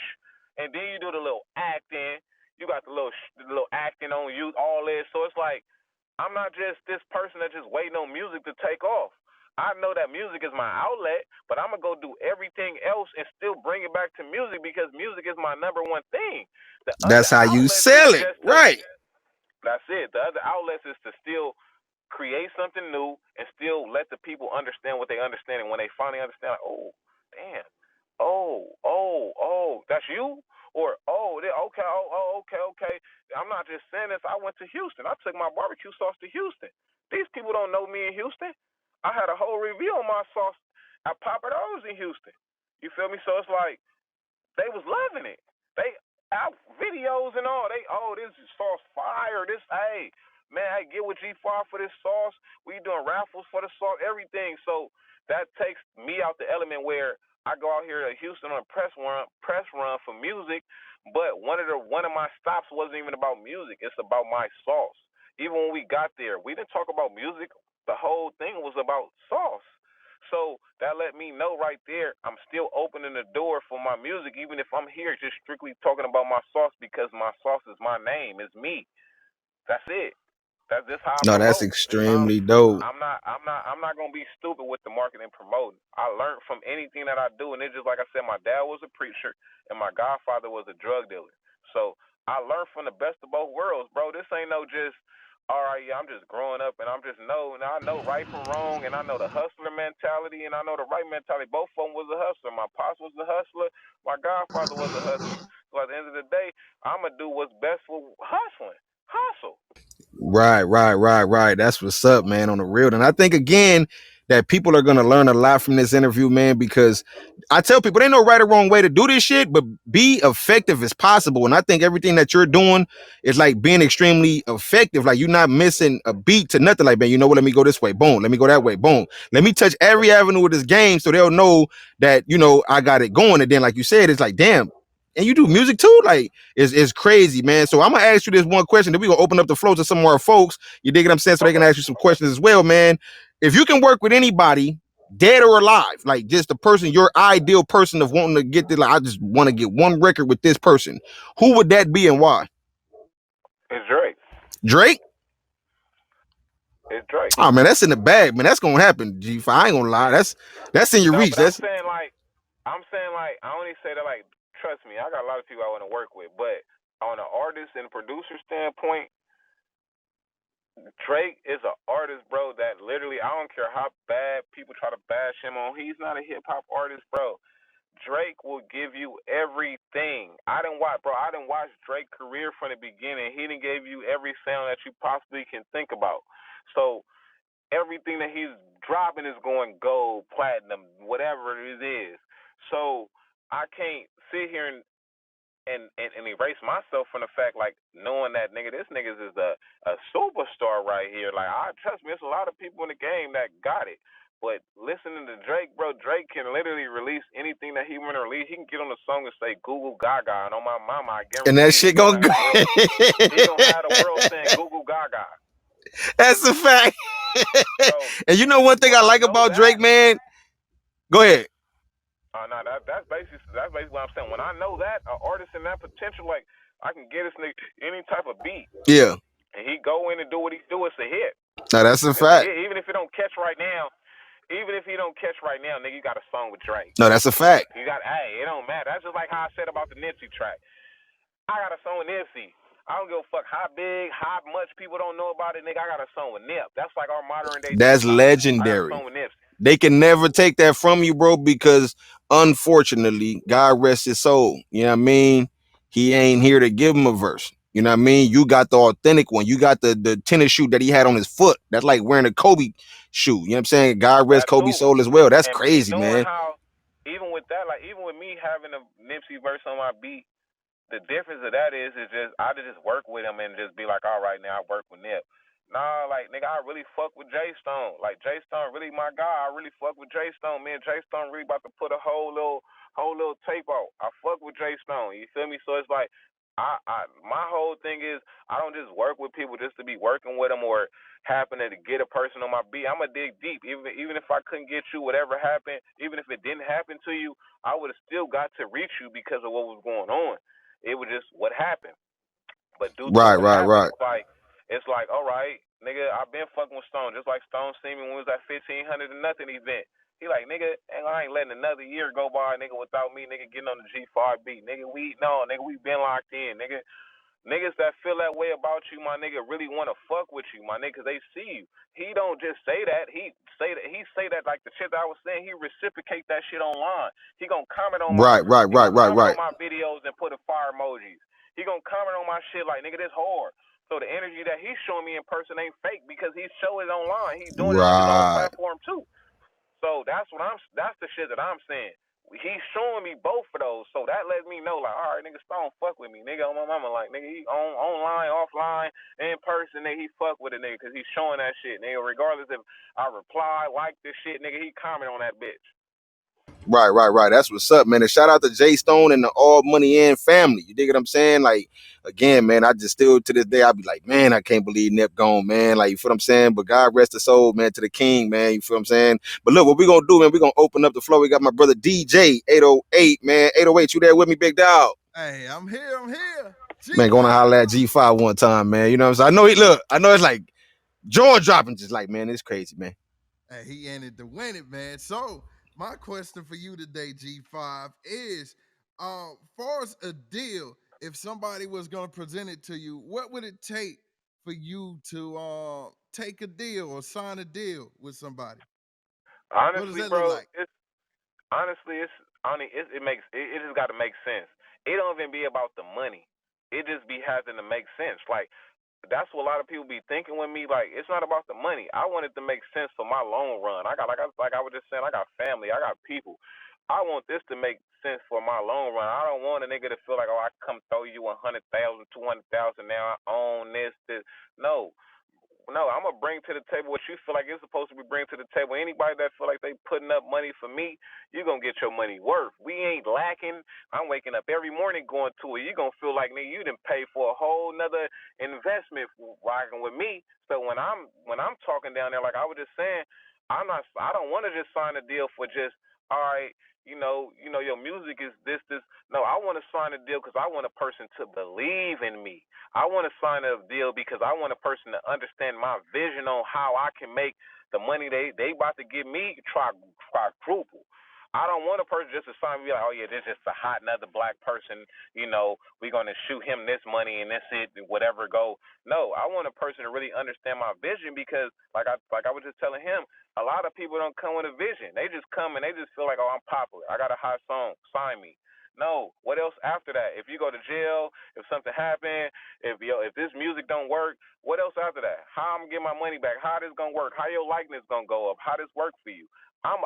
and then you do the little acting. You got the little acting on you, all this. So it's like I'm not just this person that's just waiting on music to take off. I know that music is my outlet, but I'm gonna go do everything else and still bring it back to music because music is my number one thing. The other That's how you outlets is sell it, just to right? that's it. The other outlets is to still create something new and still let the people understand what they understand. And when they finally understand, like, oh, damn, that's you? Or, okay, okay. I'm not just saying this. I went to Houston. I took my barbecue sauce to Houston. These people don't know me in Houston. I had a whole review on my sauce at Papa Do's in Houston. You feel me? So it's like, they was loving it. They out videos and all. This sauce fire. This, hey, man, I get with G5 for this sauce. We doing raffles for the sauce, everything. So that takes me out the element where I go out here to Houston on a press run for music. But one of my stops wasn't even about music. It's about my sauce. Even when we got there, we didn't talk about music. The whole thing was about sauce. So that let me know right there I'm still opening the door for my music, even if I'm here just strictly talking about my sauce because my sauce is my name, it's me. That's it. That's just how I No, that's promote. extremely dope. I'm not gonna be stupid with the marketing and promoting. I learned from anything that I do, and it's just like I said, my dad was a preacher and my godfather was a drug dealer. So I learned from the best of both worlds, bro. This ain't no just all right, yeah, I'm just growing up and I know right from wrong and I know the hustler mentality and I know the right mentality. Both of them was a hustler. My pops was a hustler, my godfather was a hustler. So at the end of the day, I'ma do what's best for hustling. Hustle. Right. That's what's up, man, on the real. And I think again that people are gonna learn a lot from this interview, man, because I tell people there ain't no right or wrong way to do this shit, but be effective as possible. And I think everything that you're doing is like being extremely effective. Like you're not missing a beat to nothing. Like, man, you know what? Let me go this way. Boom. Let me go that way. Boom. Let me touch every avenue of this game so they'll know that, I got it going. And then, like you said, it's like, damn. And you do music too? Like, it's crazy, man. So I'm gonna ask you this one question, then we're gonna open up the floor to some more folks. You dig what I'm saying? So they can ask you some questions as well, man. If you can work with anybody, dead or alive, like just the person, your ideal person of wanting to get this, like I just want to get one record with this person, who would that be and why? It's Drake. Drake? It's Drake. Oh man, that's in the bag, man. That's gonna happen. G5, I ain't gonna lie. That's in your No, reach. but That's I'm saying like I only say that like trust me, I got a lot of people I want to work with, but on an artist and producer standpoint, Drake is an artist, bro, that literally I don't care how bad people try to bash him on. He's not a hip hop artist, bro. Drake will give you everything. I didn't watch Drake's career from the beginning. He didn't give you every sound that you possibly can think about. So everything that he's dropping is going gold, platinum, whatever it is. So I can't sit here and erase myself from the fact like knowing that this niggas is a superstar right here. Like I trust me, there's a lot of people in the game that got it. But listening to Drake, bro, Drake can literally release anything that he want to release. He can get on the song and say Google Gaga, and on my mama, I and that guarantee shit gonna go. he gonna have the world saying Google Gaga. That's a fact. So And you know one thing when I I like know about Drake, that, man? Go ahead. no, that's basically what I'm saying. When I know that an artist in that potential, like I can get this nigga any type of beat. Yeah. And he go in and do what he do, it's a hit. Now that's a fact. Even if it don't catch right now, nigga, you got a song with Drake. No, that's a fact. You got, it don't matter. That's just like how I said about the Nipsey track. I got a song with Nipsey. I don't give a fuck how big, how much people don't know about it, nigga. I got a song with Nip. That's like our modern day. That's legendary. They can never take that from you, bro, because unfortunately, God rest his soul. You know what I mean? He ain't here to give him a verse. You know what I mean? You got the authentic one. You got the tennis shoe that he had on his foot. That's like wearing a Kobe shoe. You know what I'm saying? God rest Kobe's soul as well. That's crazy, man. How, even with that, like even with me having a Nipsey verse on my beat, the difference of that is just I just work with him and just be like, all right, now I work with Nip. Nah, like nigga, I really fuck with Jay Stone. Like Jay Stone really my guy. I really fuck with Jay Stone. Me and Jay Stone really about to put a whole little tape out. I fuck with Jay Stone. You feel me? So it's like my whole thing is I don't just work with people just to be working with them or happen to get a person on my beat. I'ma dig deep. Even if I couldn't get you, whatever happened, even if it didn't happen to you, I would have still got to reach you because of what was going on. It was just what happened. But due to Right, what right, happened, right. it's like, all right, nigga, I've been fucking with Stone, just like Stone seen me when we was at 1500 and nothing event. He like, nigga, I ain't letting another year go by, nigga, without me, nigga, getting on the G5 beat. Nigga, we been locked in, nigga. Niggas that feel that way about you, my nigga, really want to fuck with you, my nigga, 'cause they see you. He don't just say that. He say that like the shit that I was saying. He reciprocate that shit online. He gonna comment on Right, right, he right, gonna right, comment right. on my videos and put a fire emojis. He gonna comment on my shit like, nigga, this hard. So the energy that he's showing me in person ain't fake because he show it online. He's doing it on his own Right. platform too. So that's the shit that I'm saying. He's showing me both of those, so that lets me know, like, all right, nigga, Stone fuck with me, nigga, on my mama, like, nigga, he online, offline, in person, nigga, he fuck with it, nigga, because he's showing that shit, nigga, regardless if I reply, like this shit, nigga, he comment on that bitch. Right, right, right. That's what's up, man. And shout out to Jay Stone and the All Money In family. You dig what I'm saying? Like, again, man, I just still to this day, I be like, man, I can't believe Nip gone, man. Like, you feel what I'm saying? But God rest his soul, man, to the king, man. You feel what I'm saying? But look, what we gonna do, man, we gonna open up the floor. We got my brother DJ 808, man. 808, you there with me, big dog? Hey, I'm here. Man, G5. gonna holler at G5 one time, man. You know what I'm saying? I know it's like jaw dropping, just like, man, it's crazy, man. Hey, he ended to win it, man. So my question for you today, G5, is far as a deal, if somebody was gonna present it to you, what would it take for you to take a deal or sign a deal with somebody? What does Honestly, that look bro, like? it makes it just got to make sense. It don't even be about the money. It just be having to make sense. Like that's what a lot of people be thinking with me. Like it's not about the money. I want it to make sense for my long run. I got like I was just saying. I got family. I got people. I want this to make sense for my long run. I don't want a nigga to feel like, oh, I come throw you 100,000, 200,000 now. I own this. No, no, I'm gonna bring to the table what you feel like it's supposed to be bringing to the table. Anybody that feel like they putting up money for me, you gonna get your money worth. We ain't lacking. I'm waking up every morning going to it. You gonna feel like nigga, you didn't pay for a whole nother investment rocking with me. So when I'm talking down there, like I was just saying, I don't want to just sign a deal for just all right. Your music is this. No, I want to sign a deal because I want a person to believe in me. I want to sign a deal because I want a person to understand my vision on how I can make the money they about to give me quadruple. I don't want a person just to sign me like, oh yeah, this is just a hot another black person. We're gonna shoot him this money and that's it, whatever go. No, I want a person to really understand my vision because, like I was just telling him, a lot of people don't come with a vision. They just come and they just feel like, oh, I'm popular. I got a hot song, sign me. No, what else after that? If you go to jail, if something happened, if this music don't work, what else after that? How I'm gonna get my money back? How this gonna work? How your likeness gonna go up? How this work for you?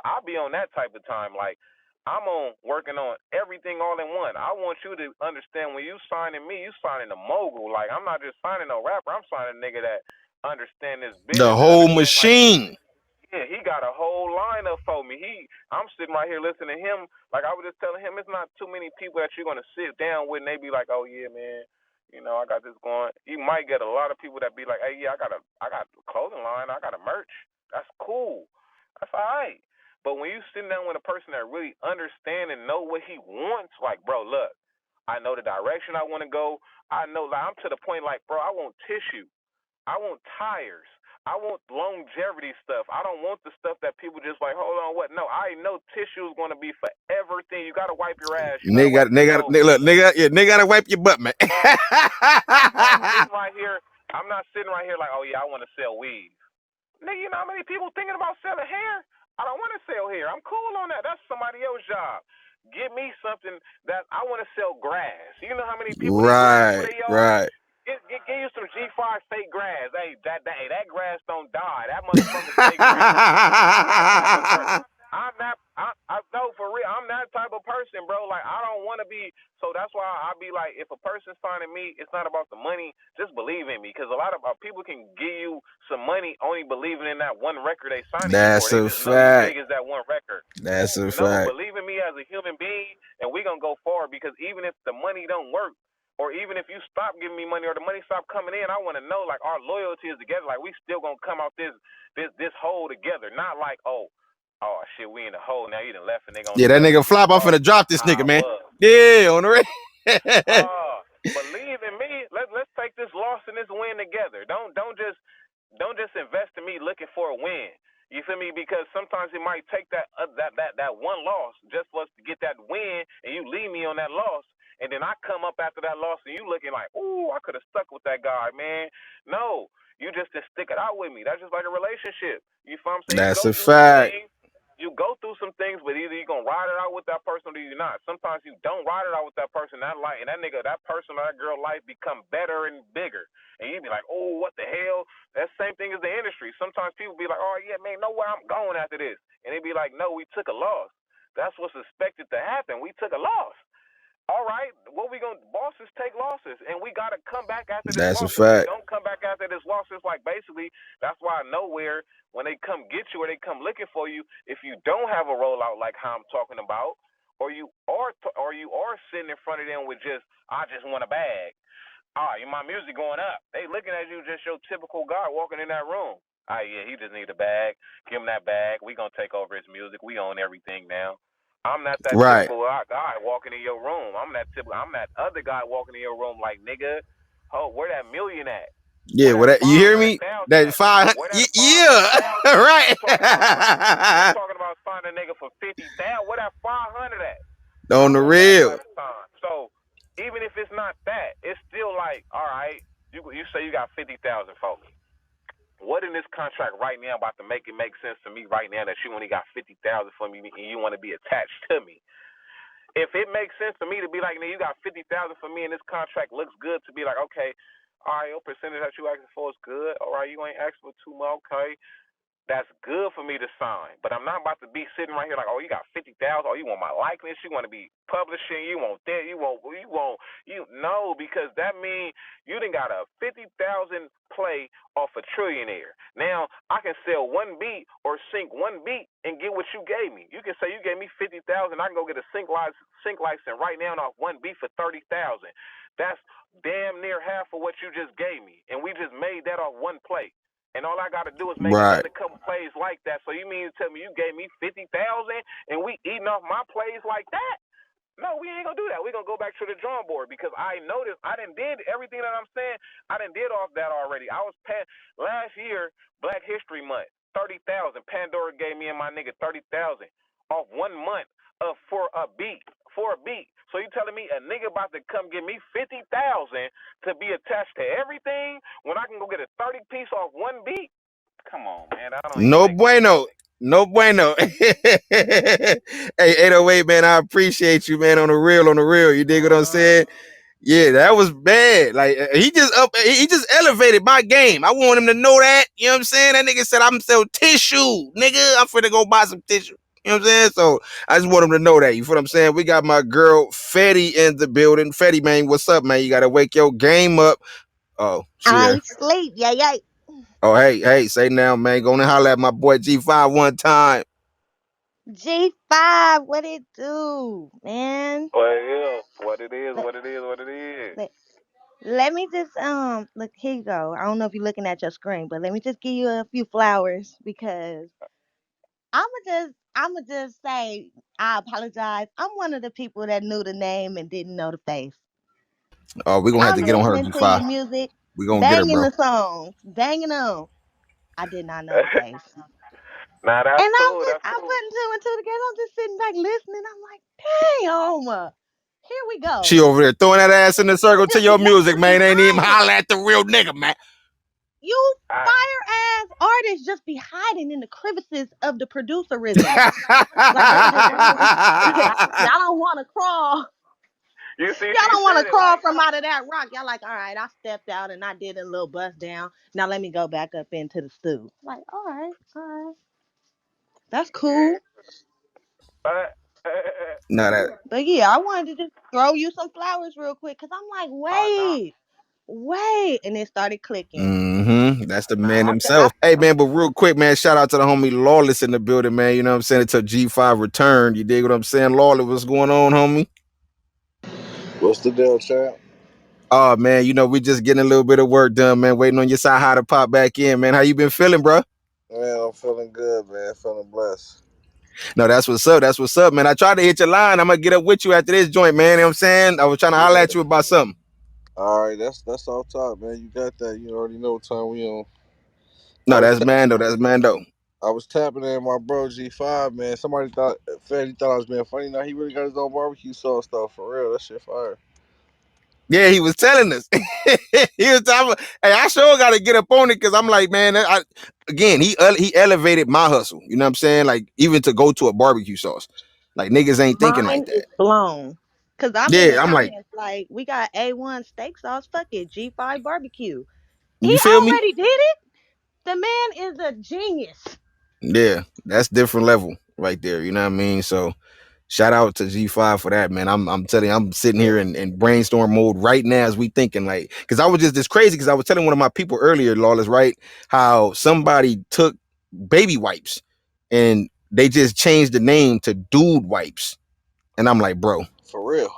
I'll be on that type of time. Like I'm on working on everything all in one. I want you to understand when you signing me, you signing a mogul. Like I'm not just signing a rapper. I'm signing a nigga that understand this The business and whole understand like machine. yeah, he got a whole lineup for me. I'm sitting right here listening to him. Like I was just telling him, it's not too many people that you're gonna sit down with and they be like, oh yeah, man, I got this going. You might get a lot of people that be like, hey, yeah, I got a clothing line, I got a merch. That's cool. That's all right. But when you sitting down with a person that really understand and know what he wants, like, bro, look, I know the direction I want to go. I know, like, I'm to the point, like, bro, I want tissue. I want tires. I want longevity stuff. I don't want the stuff that people just like, hold on, what? No, I know tissue is going to be for everything. You got to wipe your ass. You got to wipe your nose. Nigga gotta wipe your butt, man. I'm not sitting right here like, oh, yeah, I want to sell weed. Nigga, you know how many people thinking about selling hair? I don't want to sell hair. I'm cool on that. That's somebody else's job. Give me something that I want to sell grass. You know how many people need grass for Right, their yard? right. Give you some G5 fake grass. Hey, that grass don't die. That motherfucker fake grass. I'm not. I know for real. I'm that type of person, bro. Like I don't want to be. So that's why I be like, if a person's signing me, it's not about the money. Just believe in me, because a lot of people can give you some money only believing in that one record they signing you for. That's They a just know you fact. big as that one record. That's a No, fact. believe in me as a human being, and we gonna go forward. Because even if the money don't work, or even if you stop giving me money, or the money stop coming in, I want to know like our loyalty is together. Like we still gonna come out this hole together. Not like, oh shit, we in the hole now. You done left and they gonna Yeah, that never nigga flop. I'm finna regardless drop of this how nigga, I man. was. Yeah, on the ring. Believe in me. Let's take this loss and this win together. Don't just invest in me looking for a win. You feel me? Because sometimes it might take that one loss just for us to get that win, and you leave me on that loss, and then I come up after that loss, and you looking like, ooh, I could have stuck with that guy, man. No, you just didn't stick it out with me. That's just like a relationship. You feel what I'm saying? You That's go a through some fact. things. You go through some things, but either you're gonna ride it out with that person or you're not. Sometimes you don't ride it out with that person. And that nigga, that person or that girl life become better and bigger. And you be like, oh, what the hell? That same thing as the industry. Sometimes people be like, oh yeah, man, know where I'm going after this. And they be like, no, we took a loss. That's what's expected to happen. We took a loss. All right, what we gonna bosses take losses, and we gotta come back after this That's a loss. If we fact. don't come back after this loss, it's like basically that's why nowhere when they come get you or they come looking for you, if you don't have a rollout like how I'm talking about, or you are sitting in front of them with just I just want a bag. My music going up. They looking at you just your typical guy walking in that room. Yeah, he just need a bag. Give him that bag. We gonna take over his music. We own everything now. I'm not that Right. typical guy walking in your room. I'm that other guy walking in your room like nigga. Oh, where that million at? Yeah, Where well, that that, you five hear hundred me? thousand That at? five, Where that five hundred yeah, thousand at? right. You talking about signing a nigga for 50,000? Where that 500 at? I On the want that real. by the time. So even if it's not that, it's still like, all right, you say you got 50,000 for me. What in this contract right now about to make it make sense to me right now that you only got 50,000 for me and you want to be attached to me? If it makes sense to me to be like, you got 50,000 for me and this contract looks good to be like, okay, all right, your percentage that you asking for is good. All right, you ain't asking for too much. Okay, that's good for me to sign. But I'm not about to be sitting right here like, oh, you got 50,000. Oh, you want my likeness? You want to be publishing? You want that? You no, because that means you done got a 50,000 play off a trillionaire. Now I can sell one beat or sync one beat and get what you gave me. You can say you gave me 50,000. I can go get a sync license right now off one beat for 30,000. That's damn near half of what you just gave me, and we just made that off one play. And all I got to do is make Right. another couple plays like that. So you mean to tell me you gave me 50,000 and we eating off my plays like that? No, we ain't gonna do that. We gonna go back to the drawing board because I noticed I done did everything that I'm saying. I done did off that already. I was last year Black History Month, 30,000. Pandora gave me and my nigga 30,000 off 1 month of for a beat. So you telling me a nigga about to come give me 50,000 to be attached to everything when I can go get a 30 piece off one beat? Come on, man. That don't even No make no bueno. sense. No bueno. Hey, 808, man, I appreciate you, man, on the real, on the real. You dig what I'm Uh, saying? Yeah, that was bad. Like he just elevated my game. I want him to know that. You know what I'm saying? That nigga said I'm sell tissue. Nigga, I'm finna go buy some tissue. You know what I'm saying? So I just want him to know that. You feel what I'm saying? We got my girl Fetty in the building. Fetty, man, what's up, man? You gotta wake your game up. Oh, she I there. ain't sleep. Yeah, yeah. Oh, hey, say now, man. Go and holler at my boy G5 one time. G5, what it do, man? Well, what it is, Let, what it is, what it is. let, let me just look, here you go. I don't know if you're looking at your screen, but let me just give you a few flowers because I'ma just say I apologize. I'm one of the people that knew the name and didn't know the face. Oh, we gonna have I'm to get on her listening to your G5. music, We gonna get her, banging bro. the songs, banging them. I did not know the face. Nah, And that's I'm cool. just, That's I'm cool. putting two and two together. I'm just sitting back listening. I'm like, damn, here we She go. over there throwing that ass in the You circle to just your music, be man. Ain't even hiding. holler at the real nigga, man. You I, fire ass artists just be hiding in the crevices of the producerism. Like y'all don't want to crawl. you see, Y'all she don't want to said it crawl like, from out of that rock. Y'all like, all right, I stepped out and I did a little bust down. Now let me go back up into the stew. Like, all right, that's yeah. cool. No, that. But yeah, I wanted to just throw you some flowers real quick because I'm like, Oh no. wait, and it started clicking. That's the man Nah, I himself. Hey man, but real quick, man, shout out to the homie Lawless in the building, man. You know what I'm saying? Until G5 return. You dig what I'm saying? Lawless, what's going on, homie? What's the deal, champ? Oh man, we just getting a little bit of work done, man. Waiting on your side high to pop back in, man. How you been feeling, bro? Man, I'm feeling good, man. Feeling blessed. No, that's what's up. That's what's up, man. I tried to hit your line. I'm gonna get up with you after this joint, man. You know what I'm saying? I was trying to holler Yeah. at you about something. All right, that's all top, man. You got that. You already know what time we on. I No, was that's Mando. That's Mando. I was tapping in my bro G5, man. Somebody thought Fed thought I was being funny. Now he really got his own barbecue sauce stuff for real. That shit fire. Yeah, he was telling us. He was talking. Hey, I sure got to get up on it because I'm like, man. Again, he elevated my hustle. You know what I'm saying? Like even to go to a barbecue sauce, like niggas ain't thinking like Mine is that. blown. Cause I'm in the Yeah, I'm like, comments like, we got A1 steak sauce, fuck it, G5 barbecue. He you feel me? already did it. The man is a genius. Yeah, that's different level right there. You know what I mean? So shout out to G5 for that, man. I'm telling you, I'm sitting here in brainstorm mode right now as we thinking like, because I was just this crazy because I was telling one of my people earlier, Lawless, right? How somebody took baby wipes and they just changed the name to dude wipes. And I'm like, bro. For real.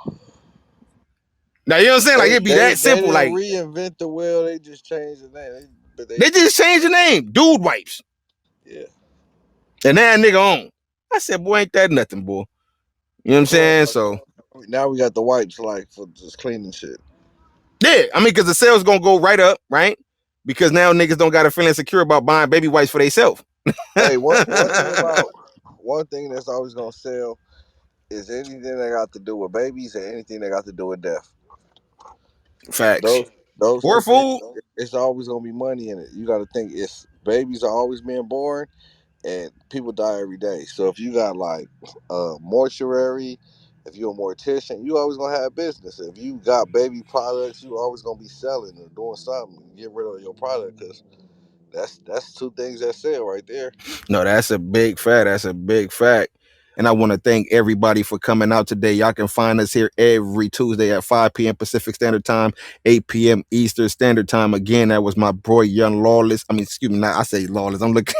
Now you know what I'm saying? Like it'd be that They simple. didn't Like reinvent the wheel. They just changed the name. But they just changed the name, dude wipes. yeah. And now nigga on. I said, boy, ain't that nothing, boy. You know what I'm Well, saying? So now we got the wipes like for just cleaning shit. yeah, I mean, because the sales gonna go right up, right? Because now niggas don't gotta feel insecure about buying baby wipes for themselves. Hey, one thing that's always gonna sell is anything that got to do with babies and anything that got to do with death. Facts. Those Or two things, food. it's always gonna be money in it. You got to think it's babies are always being born, and people die every day. So if you got like mortuary, if you're a mortician, you always gonna have business. If you got baby products, you always gonna be selling or doing something. Get rid of your product because that's two things that sell right there. No, that's a big fact. That's a big fact. And I want to thank everybody for coming out today. Y'all can find us here every Tuesday at 5 p.m. Pacific Standard Time, 8 p.m. Eastern Standard Time. Again, that was my boy Young Lawless. I mean, excuse me, not I say Lawless. I'm looking.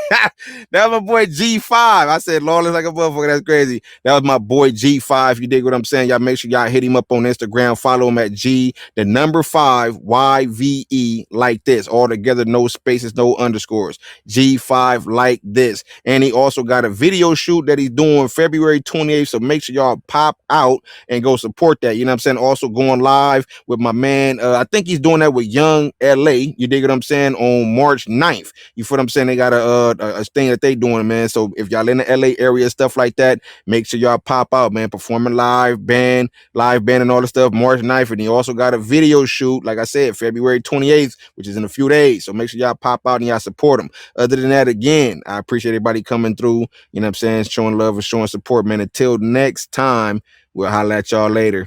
That was my boy G5. I said Lawless like a motherfucker. That's crazy. That was my boy G5. You dig what I'm saying? Y'all make sure y'all hit him up on Instagram. Follow him at G, the number 5, YVE, like this. All together, no spaces, no underscores. G5 like this. And he also got a video shoot that he's doing February 28th. So make sure y'all pop out and go support that. You know what I'm saying? Also going live with my man. I think he's doing that with Young LA. You dig what I'm saying? On March 9th. You feel what I'm saying? They got a thing that they doing, man. So if y'all in the LA area, stuff like that, make sure y'all pop out, man. Performing live band and all the stuff. March 9th. And he also got a video shoot, like I said, February 28th, which is in a few days. So make sure y'all pop out and y'all support him. Other than that, again, I appreciate everybody coming through, you know what I'm saying, showing love and showing support, man. Until next time, we'll holler at y'all later.